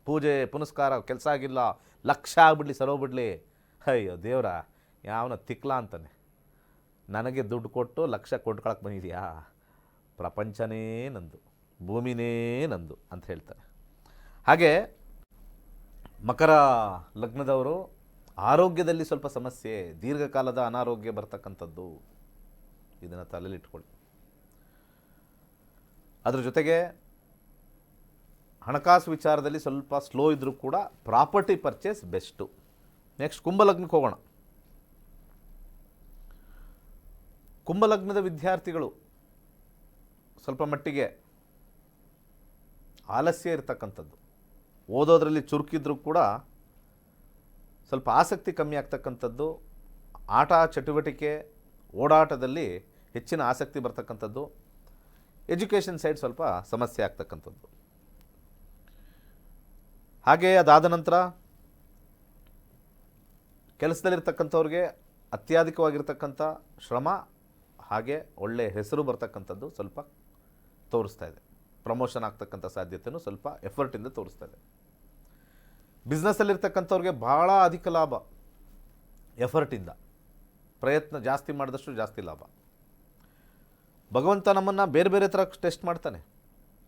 ಪೂಜೆ ಪುನಸ್ಕಾರ ಕೆಲಸ ಆಗಿಲ್ಲ, ಲಕ್ಷ ಆಗಿಬಿಡ್ಲಿ ಸರೋಗ್ಬಿಡ್ಲಿ, ಅಯ್ಯೋ ದೇವರ ಯಾವನ ತಿಕ್ಲ ಅಂತಾನೆ. ನನಗೆ ದುಡ್ಡು ಕೊಟ್ಟು ಲಕ್ಷ ಕೊಟ್ಕೊಳಕ್ಕೆ ಬಂದಿದೆಯಾ? ಪ್ರಪಂಚನೇ ನಂದು, ಭೂಮಿನೇ ನಂದು ಅಂತ ಹೇಳ್ತಾರೆ. ಹಾಗೆ ಮಕರ ಲಗ್ನದವರು ಆರೋಗ್ಯದಲ್ಲಿ ಸ್ವಲ್ಪ ಸಮಸ್ಯೆ, ದೀರ್ಘಕಾಲದ ಅನಾರೋಗ್ಯ ಬರ್ತಕ್ಕಂಥದ್ದು, ಇದನ್ನು ತಲೆಯಲ್ಲಿ ಇಟ್ಕೊಳ್ಳಿ. ಅದ್ರ ಜೊತೆಗೆ ಹಣಕಾಸು ವಿಚಾರದಲ್ಲಿ ಸ್ವಲ್ಪ ಸ್ಲೋ ಇದ್ದರೂ ಕೂಡ ಪ್ರಾಪರ್ಟಿ ಪರ್ಚೇಸ್ ಬೆಸ್ಟು. ನೆಕ್ಸ್ಟ್ ಕುಂಭಲಗ್ನಕ್ಕೆ ಹೋಗೋಣ. ಕುಂಭಲಗ್ನದ ವಿದ್ಯಾರ್ಥಿಗಳು ಸ್ವಲ್ಪ ಮಟ್ಟಿಗೆ ಆಲಸ್ಯ ಇರತಕ್ಕಂಥದ್ದು, ಓದೋದ್ರಲ್ಲಿ ಚುರುಕಿದ್ರೂ ಕೂಡ ಸ್ವಲ್ಪ ಆಸಕ್ತಿ ಕಮ್ಮಿ ಆಗ್ತಕ್ಕಂಥದ್ದು, ಆಟ ಚಟುವಟಿಕೆ ಓಡಾಟದಲ್ಲಿ ಹೆಚ್ಚಿನ ಆಸಕ್ತಿ ಬರ್ತಕ್ಕಂಥದ್ದು, ಎಜುಕೇಷನ್ ಸೈಡ್ ಸ್ವಲ್ಪ ಸಮಸ್ಯೆ ಆಗ್ತಕ್ಕಂಥದ್ದು. ಹಾಗೆ ಅದಾದ ನಂತರ ಕೆಲಸದಲ್ಲಿರ್ತಕ್ಕಂಥವ್ರಿಗೆ ಅತ್ಯಧಿಕವಾಗಿರ್ತಕ್ಕಂಥ ಶ್ರಮ ಹಾಗೆ ಒಳ್ಳೆಯ ಹೆಸರು ಬರ್ತಕ್ಕಂಥದ್ದು ಸ್ವಲ್ಪ ತೋರಿಸ್ತಾ ಇದೆ. ಪ್ರಮೋಷನ್ ಆಗ್ತಕ್ಕಂಥ ಸಾಧ್ಯತೆಯೂ ಸ್ವಲ್ಪ ಎಫರ್ಟಿಂದ ತೋರಿಸ್ತಾ ಇದೆ. ಬಿಸ್ನೆಸ್ಸಲ್ಲಿರ್ತಕ್ಕಂಥವ್ರಿಗೆ ಭಾಳ ಅಧಿಕ ಲಾಭ, ಎಫರ್ಟಿಂದ ಪ್ರಯತ್ನ ಜಾಸ್ತಿ ಮಾಡಿದಷ್ಟು ಜಾಸ್ತಿ ಲಾಭ. ಭಗವಂತ ನಮ್ಮನ್ನು ಬೇರೆ ಬೇರೆ ಥರ ಟೆಸ್ಟ್ ಮಾಡ್ತಾನೆ.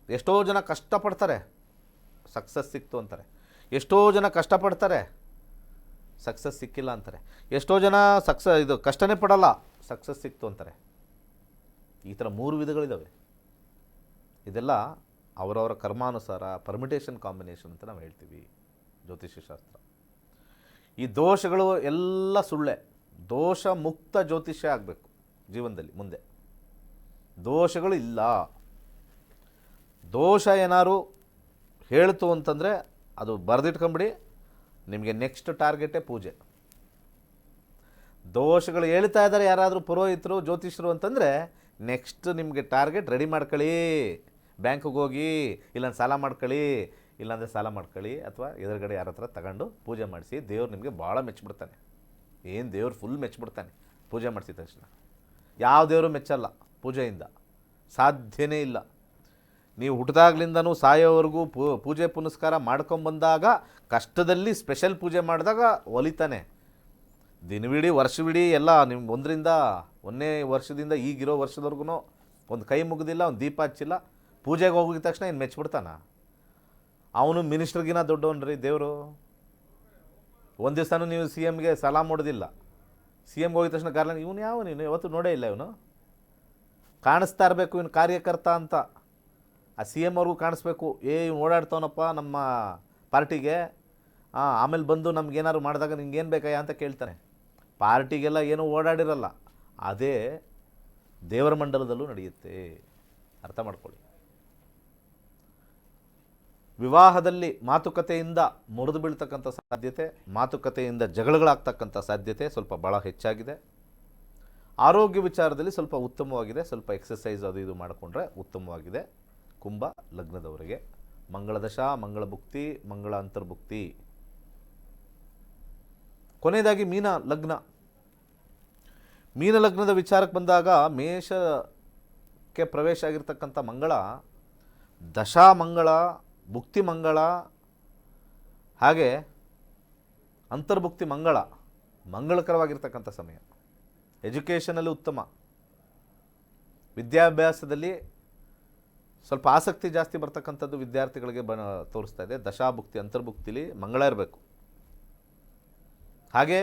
ಎಷ್ಟೋ ಜನ ಕಷ್ಟಪಡ್ತಾರೆ, ಸಕ್ಸಸ್ ಸಿಕ್ತು ಅಂತಾರೆ. ಎಷ್ಟೋ ಜನ ಕಷ್ಟಪಡ್ತಾರೆ, ಸಕ್ಸಸ್ ಸಿಕ್ಕಿಲ್ಲ ಅಂತಾರೆ. ಎಷ್ಟೋ ಜನ ಕಷ್ಟನೇ ಪಡಲ್ಲ, ಸಕ್ಸಸ್ ಸಿಕ್ತು ಅಂತಾರೆ. ಈ ಥರ 3 ವಿಧಗಳಿದ್ದಾವೆ. ಇದೆಲ್ಲ ಅವರವರ ಕರ್ಮಾನುಸಾರ ಪರ್ಮಿಟೇಷನ್ ಕಾಂಬಿನೇಷನ್ ಅಂತ ನಾವು ಹೇಳ್ತೀವಿ ಜ್ಯೋತಿಷ್ಯ ಶಾಸ್ತ್ರ. ಈ ದೋಷಗಳು ಎಲ್ಲ ಸುಳ್ಳೆ. ದೋಷ ಮುಕ್ತ ಜ್ಯೋತಿಷ್ಯ ಆಗಬೇಕು. ಜೀವನದಲ್ಲಿ ಮುಂದೆ. ದೋಷಗಳು ಇಲ್ಲ. ದೋಷ ಏನಾರು ಹೇಳ್ತು ಅಂತಂದರೆ ಅದು ಬರೆದಿಟ್ಕೊಂಬಿಡಿ, ನಿಮಗೆ ನೆಕ್ಸ್ಟ್ ಟಾರ್ಗೆಟೇ ಪೂಜೆ. ದೋಷಗಳು ಹೇಳ್ತಾ ಇದ್ದಾರೆ ಯಾರಾದರೂ ಪುರೋಹಿತರು ಜ್ಯೋತಿಷರು ಅಂತಂದರೆ ನೆಕ್ಸ್ಟ್ ನಿಮಗೆ ಟಾರ್ಗೆಟ್ ರೆಡಿ ಮಾಡ್ಕೊಳ್ಳಿ. ಬ್ಯಾಂಕಿಗೆ ಹೋಗಿ ಇಲ್ಲಾಂದ್ರೆ ಸಾಲ ಮಾಡ್ಕೊಳ್ಳಿ, ಇಲ್ಲಾಂದರೆ ಸಾಲ ಮಾಡ್ಕೊಳ್ಳಿ, ಅಥವಾ ಎದುರುಗಡೆ ಯಾರ ಹತ್ರ ತಗೊಂಡು ಪೂಜೆ ಮಾಡಿಸಿ. ದೇವ್ರು ನಿಮಗೆ ಭಾಳ ಮೆಚ್ಚಿಬಿಡ್ತಾನೆ. ಏನು ದೇವ್ರು ಫುಲ್ ಮೆಚ್ಚಿಬಿಡ್ತಾನೆ ಪೂಜೆ ಮಾಡಿಸಿದ ತಕ್ಷಣ. ಯಾವ ದೇವರು ಮೆಚ್ಚಲ್ಲ ಪೂಜೆಯಿಂದ, ಸಾಧ್ಯನೇ ಇಲ್ಲ. ನೀವು ಹುಟ್ಟಿದಾಗ್ಲಿಂದನೂ ಸಾಯೋವರೆಗೂ ಪೂಜೆ ಪುನಸ್ಕಾರ ಮಾಡ್ಕೊಂಬಂದಾಗ ಕಷ್ಟದಲ್ಲಿ ಸ್ಪೆಷಲ್ ಪೂಜೆ ಮಾಡಿದಾಗ ಒಲಿತಾನೆ. ದಿನವಿಡೀ ವರ್ಷವಿಡೀ ಎಲ್ಲ ನಿಮ್ಗೆ ಒಂದನೇ ವರ್ಷದಿಂದ ಈಗಿರೋ ವರ್ಷದವರೆಗೂ ಒಂದು ಕೈ ಮುಗಿದಿಲ್ಲ, ಒಂದು ದೀಪ ಹಚ್ಚಿಲ್ಲ, ಪೂಜೆಗೆ ಹೋಗಿದ ತಕ್ಷಣ ಇನ್ನು ಮೆಚ್ಚಿಬಿಡ್ತಾನ. ಅವನು ಮಿನಿಸ್ಟ್ರಿಗಿನ ದೊಡ್ಡವನ್ರಿ ದೇವರು. ಒಂದು ದಿವಸನೂ ನೀವು ಸಿ ಎಮ್ಗೆ ಸಲಾಮ್ ಮಾಡೋದಿಲ್ಲ. ಸಿ ಎಮ್ಗೆ ಹೋಗಿದ ತಕ್ಷಣ ಗಾರ್ಲನ್ ಇವನು ಯಾವ ನೀನು ಯಾವತ್ತೂ ನೋಡೇ ಇಲ್ಲ, ಇವನು ಕಾಣಿಸ್ತಾ ಇರಬೇಕು ಇವನು ಕಾರ್ಯಕರ್ತ ಅಂತ. ಆ ಸಿ ಎಮ್ ಅವ್ರಿಗೂ ಕಾಣಿಸ್ಬೇಕು, ಇವ್ನು ಓಡಾಡ್ತಾವನಪ್ಪ ನಮ್ಮ ಪಾರ್ಟಿಗೆ. ಆಮೇಲೆ ಬಂದು ನಮಗೇನಾದ್ರು ಮಾಡಿದಾಗ ನಿಂಗೇನು ಬೇಕಯ್ಯ ಅಂತ ಕೇಳ್ತಾನೆ. ಪಾರ್ಟಿಗೆಲ್ಲ ಏನೂ ಓಡಾಡಿರಲ್ಲ. ಅದೇ ದೇವರ ಮಂಡಲದಲ್ಲೂ ನಡೆಯುತ್ತೆ, ಅರ್ಥ ಮಾಡ್ಕೊಳ್ಳಿ. ವಿವಾಹದಲ್ಲಿ ಮಾತುಕತೆಯಿಂದ ಮುರಿದು ಬೀಳ್ತಕ್ಕಂಥ ಸಾಧ್ಯತೆ, ಮಾತುಕತೆಯಿಂದ ಜಗಳಗಳಾಗ್ತಕ್ಕಂಥ ಸಾಧ್ಯತೆ ಸ್ವಲ್ಪ ಭಾಳ ಹೆಚ್ಚಾಗಿದೆ. ಆರೋಗ್ಯ ವಿಚಾರದಲ್ಲಿ ಸ್ವಲ್ಪ ಉತ್ತಮವಾಗಿದೆ. ಸ್ವಲ್ಪ ಎಕ್ಸಸೈಸ್ ಅದು ಇದು ಮಾಡಿಕೊಂಡ್ರೆ ಉತ್ತಮವಾಗಿದೆ. ಕುಂಭ ಲಗ್ನದವರಿಗೆ ಮಂಗಳ ದಶ, ಮಂಗಳ ಭುಕ್ತಿ, ಮಂಗಳ ಅಂತರ್ಭುಕ್ತಿ. ಕೊನೆಯದಾಗಿ ಮೀನ ಲಗ್ನ. ಮೀನ ಲಗ್ನದ ವಿಚಾರಕ್ಕೆ ಬಂದಾಗ ಮೇಷಕ್ಕೆ ಪ್ರವೇಶ ಆಗಿರ್ತಕ್ಕಂಥ ಮಂಗಳ ದಶಾ ಮಂಗಳ, ಭುಕ್ತಿ ಮಂಗಳ, ಹಾಗೆ ಅಂತರ್ಭುಕ್ತಿ ಮಂಗಳ ಮಂಗಳಕರವಾಗಿರ್ತಕ್ಕಂಥ ಸಮಯ. ಎಜುಕೇಷನಲ್ಲಿ ಉತ್ತಮ, ವಿದ್ಯಾಭ್ಯಾಸದಲ್ಲಿ ಸ್ವಲ್ಪ ಆಸಕ್ತಿ ಜಾಸ್ತಿ ಬರ್ತಕ್ಕಂಥದ್ದು ವಿದ್ಯಾರ್ಥಿಗಳಿಗೆ ತೋರಿಸ್ತಾ ಇದೆ. ದಶಾಭುಕ್ತಿ ಅಂತರ್ಭುಕ್ತಿಲಿ ಮಂಗಳ ಇರಬೇಕು. ಹಾಗೆ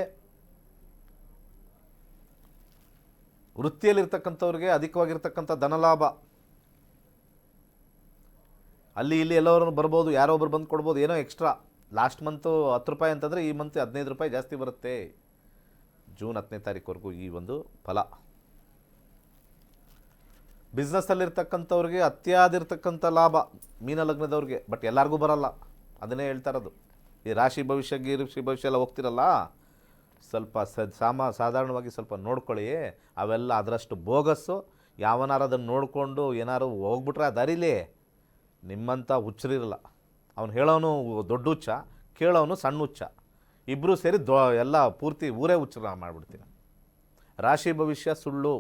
ವೃತ್ತಿಯಲ್ಲಿರ್ತಕ್ಕಂಥವ್ರಿಗೆ ಅಧಿಕವಾಗಿರ್ತಕ್ಕಂಥ ಧನಲಾಭ. ಅಲ್ಲಿ ಇಲ್ಲಿ ಎಲ್ಲವರನ್ನು ಬರ್ಬೋದು, ಯಾರೋ ಒಬ್ರು ಬಂದು ಕೊಡ್ಬೋದು, ಏನೋ ಎಕ್ಸ್ಟ್ರಾ. ಲಾಸ್ಟ್ ಮಂತು 10 ರೂಪಾಯಿ ಅಂತಂದರೆ ಈ ಮಂತ್ 15 ರೂಪಾಯಿ ಜಾಸ್ತಿ ಬರುತ್ತೆ. ಜೂನ್ 10ನೇ ತಾರೀಕುವರೆಗೂ ಈ ಒಂದು ಫಲ. ಬಿಸ್ನೆಸ್ಸಲ್ಲಿರ್ತಕ್ಕಂಥವ್ರಿಗೆ ಅತಿಯಾದಿರ್ತಕ್ಕಂಥ ಲಾಭ ಮೀನ ಲಗ್ನದವ್ರಿಗೆ. ಬಟ್ ಎಲ್ಲರಿಗೂ ಬರಲ್ಲ, ಅದನ್ನೇ ಹೇಳ್ತಾ ಇರೋದು. ಈ ರಾಶಿ ಭವಿಷ್ಯ ಗಿರಿಶಿ ಭವಿಷ್ಯ ಎಲ್ಲ ಹೋಗ್ತಿರಲ್ಲ, ಸ್ವಲ್ಪ ಸಾಧಾರಣವಾಗಿ ಸ್ವಲ್ಪ ನೋಡ್ಕೊಳ್ಳಿ. ಅವೆಲ್ಲ ಅದರಷ್ಟು ಬೋಗಸ್ಸು. ಯಾವನಾರು ಅದನ್ನು ನೋಡಿಕೊಂಡು ಏನಾರು ಹೋಗ್ಬಿಟ್ರೆ ಆ ದಾರಿಲಿ ನಿಮ್ಮಂಥ ಹುಚ್ಚರಿರಲ್ಲ. ಅವನು ಹೇಳೋನು ದೊಡ್ಡ ಹುಚ್ಚ, ಕೇಳೋನು ಸಣ್ಣ ಹುಚ್ಚ, ಇಬ್ಬರು ಸೇರಿ ಎಲ್ಲ ಪೂರ್ತಿ ಊರೇ ಹುಚ್ಚರ ಮಾಡಿಬಿಡ್ತೀನಿ. ರಾಶಿ ಭವಿಷ್ಯ ಸುಳ್ಳು,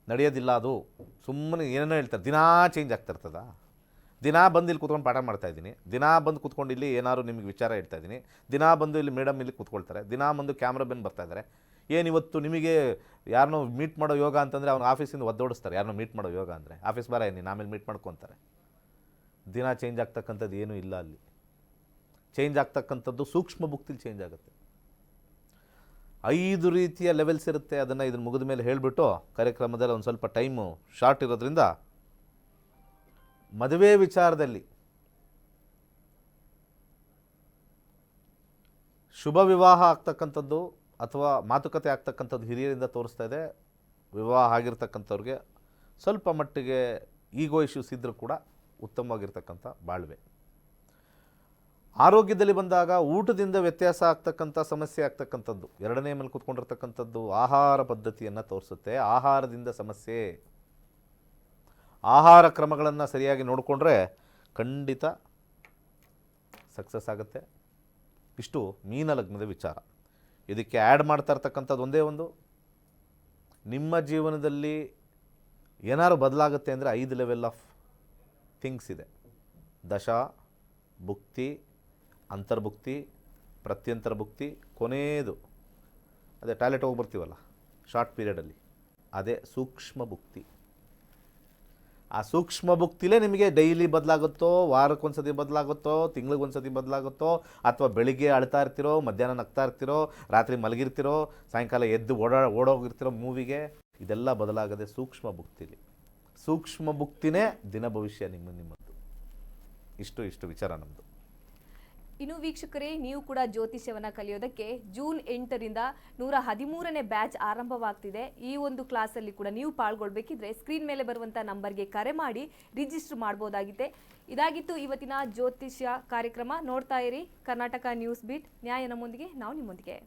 ನಡೆಯೋದಿಲ್ಲ. ಅದು ಸುಮ್ಮನೆ ಏನೇನೋ ಹೇಳ್ತಾರೆ. ದಿನಾ ಚೇಂಜ್ ಆಗ್ತಾ ಇರ್ತದ. ದಿನಾ ಬಂದು ಇಲ್ಲಿ ಕೂತ್ಕೊಂಡು ಪಾಠ ಮಾಡ್ತಾಯಿದ್ದೀನಿ, ದಿನಾ ಬಂದು ಕೂತ್ಕೊಂಡು ಇಲ್ಲಿ ಏನಾದ್ರು ನಿಮಗೆ ವಿಚಾರ ಹೇಳ್ತಾಯಿದ್ದೀನಿ, ದಿನಾ ಬಂದು ಇಲ್ಲಿ ಮೇಡಮ್ ಇಲ್ಲಿ ಕೂತ್ಕೊಳ್ತಾರೆ, ದಿನಾ ಬಂದು ಕ್ಯಾಮ್ರಾ ಬಂದು ಬರ್ತಾಯಿದ್ದಾರೆ. ಏನಿವತ್ತು ನಿಮಗೆ ಯಾರನ್ನೋ ಮೀಟ್ ಮಾಡೋ ಯೋಗ ಅಂತಂದರೆ ಅವ್ನು ಆಫೀಸಿಂದ ಒದ್ದೋಡಿಸ್ತಾರೆ. ಯಾರನ್ನೋ ಮೀಟ್ ಮಾಡೋ ಯೋಗ ಅಂದರೆ ಆಫೀಸ್ ಬರ ನೀನು ಆಮೇಲೆ ಮೀಟ್ ಮಾಡ್ಕೊತಾರೆ. ದಿನ ಚೇಂಜ್ ಆಗ್ತಕ್ಕಂಥದ್ದು ಏನೂ ಇಲ್ಲ ಅಲ್ಲಿ. ಚೇಂಜ್ ಆಗ್ತಕ್ಕಂಥದ್ದು ಸೂಕ್ಷ್ಮ ಭುಕ್ತಿಲಿ ಚೇಂಜ್ ಆಗುತ್ತೆ. 5 ರೀತಿಯ ಲೆವೆಲ್ಸ್ ಇರುತ್ತೆ. ಅದನ್ನು ಇದನ್ನು ಮುಗಿದ ಮೇಲೆ ಹೇಳಿಬಿಟ್ಟು ಕಾರ್ಯಕ್ರಮದಲ್ಲಿ ಒಂದು ಸ್ವಲ್ಪ ಟೈಮು ಶಾರ್ಟ್ ಇರೋದ್ರಿಂದ ಮದುವೆ ವಿಚಾರದಲ್ಲಿ ಶುಭ ವಿವಾಹ ಆಗ್ತಕ್ಕಂಥದ್ದು ಅಥವಾ ಮಾತುಕತೆ ಆಗ್ತಕ್ಕಂಥದ್ದು ಹಿರಿಯರಿಂದ ತೋರಿಸ್ತಾ ಇದೆ. ವಿವಾಹ ಆಗಿರ್ತಕ್ಕಂಥವ್ರಿಗೆ ಸ್ವಲ್ಪ ಮಟ್ಟಿಗೆ ಈಗೋ ಇಶ್ಯೂಸ್ ಇದ್ದರೂ ಕೂಡ ಉತ್ತಮವಾಗಿರ್ತಕ್ಕಂಥ ಬಾಳ್ವೆ. ಆರೋಗ್ಯದಲ್ಲಿ ಬಂದಾಗ ಊಟದಿಂದ ವ್ಯತ್ಯಾಸ ಆಗ್ತಕ್ಕಂಥ ಸಮಸ್ಯೆ ಆಗ್ತಕ್ಕಂಥದ್ದು 2ನೇ ಮೇಲೆ ಕೂತ್ಕೊಂಡಿರ್ತಕ್ಕಂಥದ್ದು ಆಹಾರ ಪದ್ಧತಿಯನ್ನು ತೋರಿಸುತ್ತೆ. ಆಹಾರದಿಂದ ಸಮಸ್ಯೆ. ಆಹಾರ ಕ್ರಮಗಳನ್ನು ಸರಿಯಾಗಿ ನೋಡಿಕೊಂಡ್ರೆ ಖಂಡಿತ ಸಕ್ಸಸ್ ಆಗುತ್ತೆ. ಇಷ್ಟು ಮೀನ ಲಗ್ನದ ವಿಚಾರ. ಇದಕ್ಕೆ ಆ್ಯಡ್ ಮಾಡ್ತಾ ಇರ್ತಕ್ಕಂಥದ್ದು ಒಂದೇ ಒಂದು, ನಿಮ್ಮ ಜೀವನದಲ್ಲಿ ಏನಾದ್ರು ಬದಲಾಗುತ್ತೆ ಅಂದರೆ 5 ಲೆವೆಲ್ ಆಫ್ ಥಿಂಗ್ಸ್ ಇದೆ. ದಶಾ, ಭುಕ್ತಿ, ಅಂತರ್ಭುಕ್ತಿ, ಪ್ರತ್ಯಂತರ ಭುಕ್ತಿ, ಕೊನೆಯದು ಅದೇ ಟಾಯ್ಲೆಟ್ ಹೋಗಿ ಬರ್ತೀವಲ್ಲ ಶಾರ್ಟ್ ಪೀರಿಯಡಲ್ಲಿ, ಅದೇ ಸೂಕ್ಷ್ಮ ಭುಕ್ತಿ. ಆ ಸೂಕ್ಷ್ಮ ಭುಕ್ತಿಲೇ ನಿಮಗೆ ಡೈಲಿ ಬದಲಾಗುತ್ತೋ, ವಾರಕ್ಕೊಂದ್ಸತಿ ಬದಲಾಗುತ್ತೋ, ತಿಂಗಳಿಗೊಂದ್ಸತಿ ಬದಲಾಗುತ್ತೋ, ಅಥವಾ ಬೆಳಿಗ್ಗೆ ಅಳ್ತಾ ಇರ್ತಿರೋ, ಮಧ್ಯಾಹ್ನ ನಗ್ತಾ ಇರ್ತಿರೋ, ರಾತ್ರಿ ಮಲಗಿರ್ತಿರೋ, ಸಾಯಂಕಾಲ ಎದ್ದು ಓಡೋಗಿರ್ತಿರೋ ಮೂವಿಗೆ, ಇದೆಲ್ಲ ಬದಲಾಗದೆ ಸೂಕ್ಷ್ಮ ಭುಕ್ತಿಲಿ. ಸೂಕ್ಷ್ಮ ಭುಕ್ತಿನೇ ದಿನ ಭವಿಷ್ಯ ನಿಮ್ಮದು. ಇಷ್ಟು ವಿಚಾರ ನಮ್ಮದು. ಇನ್ನು ವೀಕ್ಷಕರೇ, ನೀವು ಕೂಡ ಜ್ಯೋತಿಷ್ಯವನ್ನ ಕಲಿಯೋದಕ್ಕೆ ಜೂನ್ 8ರಿಂದ 113ನೇ ಬ್ಯಾಚ್ ಆರಂಭವಾಗ್ತಿದೆ. ಈ ಒಂದು ಕ್ಲಾಸಲ್ಲಿ ಕೂಡ ನೀವು ಪಾಲ್ಗೊಳ್ಬೇಕಿದ್ರೆ ಸ್ಕ್ರೀನ್ ಮೇಲೆ ಬರುವಂಥ ನಂಬರ್ಗೆ ಕರೆ ಮಾಡಿ ರಿಜಿಸ್ಟರ್ ಮಾಡ್ಬೋದಾಗಿದೆ. ಇದಾಗಿತ್ತು ಇವತ್ತಿನ ಜ್ಯೋತಿಷ್ಯ ಕಾರ್ಯಕ್ರಮ. ನೋಡ್ತಾ ಇರಿ ಕರ್ನಾಟಕ ನ್ಯೂಸ್ ಬೀಟ್. ನ್ಯಾಯ ನಮ್ಮೊಂದಿಗೆ, ನಾವು ನಿಮ್ಮೊಂದಿಗೆ.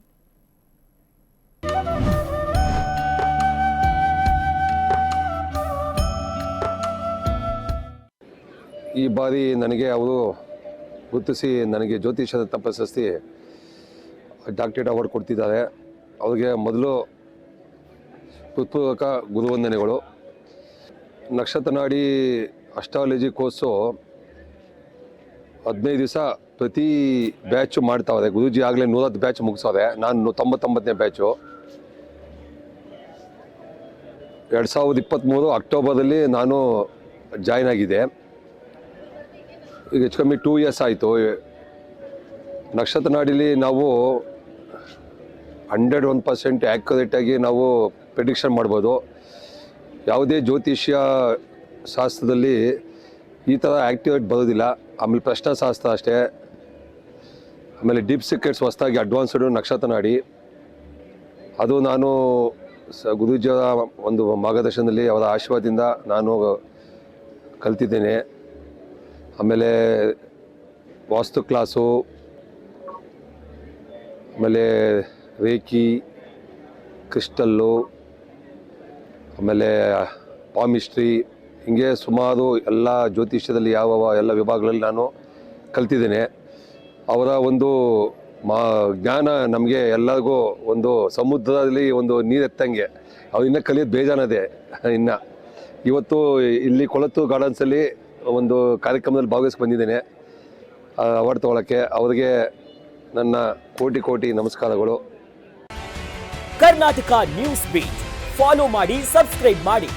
ಈ ಬಾರಿ ನನಗೆ ಅವರು ಗುರುತಿಸಿ ನನಗೆ ಜ್ಯೋತಿಷರತ್ನ ಪ್ರಶಸ್ತಿ ಡಾಕ್ಟರೇಟ್ ಅವಾರ್ಡ್ ಕೊಡ್ತಿದ್ದಾರೆ. ಅವ್ರಿಗೆ ಮೊದಲು ಹೃತ್ಪೂರ್ವಕ ಗುರುವಂದನೆಗಳು. ನಕ್ಷತ್ರ ನಾಡಿ ಅಸ್ಟ್ರಾಲಜಿ ಕೋರ್ಸು 15 ದಿವಸ ಪ್ರತಿ ಬ್ಯಾಚು ಮಾಡ್ತಾವ್ರೆ. ಗುರೂಜಿ ಆಗಲೇ 110 ಬ್ಯಾಚ್ ಮುಗಿಸೋದೆ. ನಾನು 99ನೇ ಬ್ಯಾಚು. 2023 ಅಕ್ಟೋಬರಲ್ಲಿ ನಾನು ಜಾಯ್ನ್ ಆಗಿದೆ. ಈಗ ಹೆಚ್ಚು ಕಮ್ಮಿ 2 ಇಯರ್ಸ್ ಆಯಿತು. ನಕ್ಷತ್ರ ನಾಡಿಲಿ ನಾವು 101% ಆ್ಯಕ್ಯುರೇಟಾಗಿ ನಾವು ಪ್ರಿಡಿಕ್ಷನ್ ಮಾಡ್ಬೋದು. ಯಾವುದೇ ಜ್ಯೋತಿಷ್ಯ ಶಾಸ್ತ್ರದಲ್ಲಿ ಈ ಥರ ಆ್ಯಕ್ಟಿವೇಟ್ ಬರೋದಿಲ್ಲ. ಆಮೇಲೆ ಪ್ರಶ್ನಾಶಾಸ್ತ್ರ ಅಷ್ಟೇ. ಆಮೇಲೆ ಡೀಪ್ ಸೀಕ್ರೆಟ್ಸ್ ಹೊಸದಾಗಿ ಅಡ್ವಾನ್ಸ್ಡು ನಕ್ಷತ್ರ ನಾಡಿ, ಅದು ನಾನು ಗುರೂಜಿಯವರ ಒಂದು ಮಾರ್ಗದರ್ಶನದಲ್ಲಿ ಅವರ ಆಶೀರ್ವಾದದಿಂದ ನಾನು ಕಲ್ತಿದ್ದೇನೆ. ಆಮೇಲೆ ವಾಸ್ತು ಕ್ಲಾಸು, ಆಮೇಲೆ ರೇಖಿ, ಕ್ರಿಸ್ಟಲ್ಲು, ಆಮೇಲೆ ಪಾಮಿಸ್ಟ್ರಿ, ಹೀಗೆ ಸುಮಾರು ಎಲ್ಲ ಜ್ಯೋತಿಷ್ಯದಲ್ಲಿ ಯಾವ ಎಲ್ಲ ವಿಭಾಗಗಳಲ್ಲಿ ನಾನು ಕಲ್ತಿದ್ದೇನೆ. ಅವರ ಒಂದು ಜ್ಞಾನ ನಮಗೆ ಎಲ್ಲರಿಗೂ ಒಂದು ಸಮುದ್ರದಲ್ಲಿ ಒಂದು ನೀರೆತ್ತಂಗೆ. ಅವ್ರು ಇನ್ನೂ ಕಲಿಯೋದು ಬೇಜಾನದೆ. ಇನ್ನು ಇವತ್ತು ಇಲ್ಲಿ ಕೊಳತ್ತು ಗಾರ್ಡನ್ಸಲ್ಲಿ ಒಂದು ಕಾರ್ಯಕ್ರಮದಲ್ಲಿ ಭಾಗವಹಿಸಿ ಬಂದಿದ್ದೇನೆ ಅವಾರ್ಡ್ ತಗೊಳ್ಳೋಕ್ಕೆ. ಅವರಿಗೆ ನನ್ನ ಕೋಟಿ ನಮಸ್ಕಾರಗಳು. ಕರ್ನಾಟಕ ನ್ಯೂಸ್ ಬೀಟ್ ಫಾಲೋ ಮಾಡಿ, ಸಬ್ಸ್ಕ್ರೈಬ್ ಮಾಡಿ.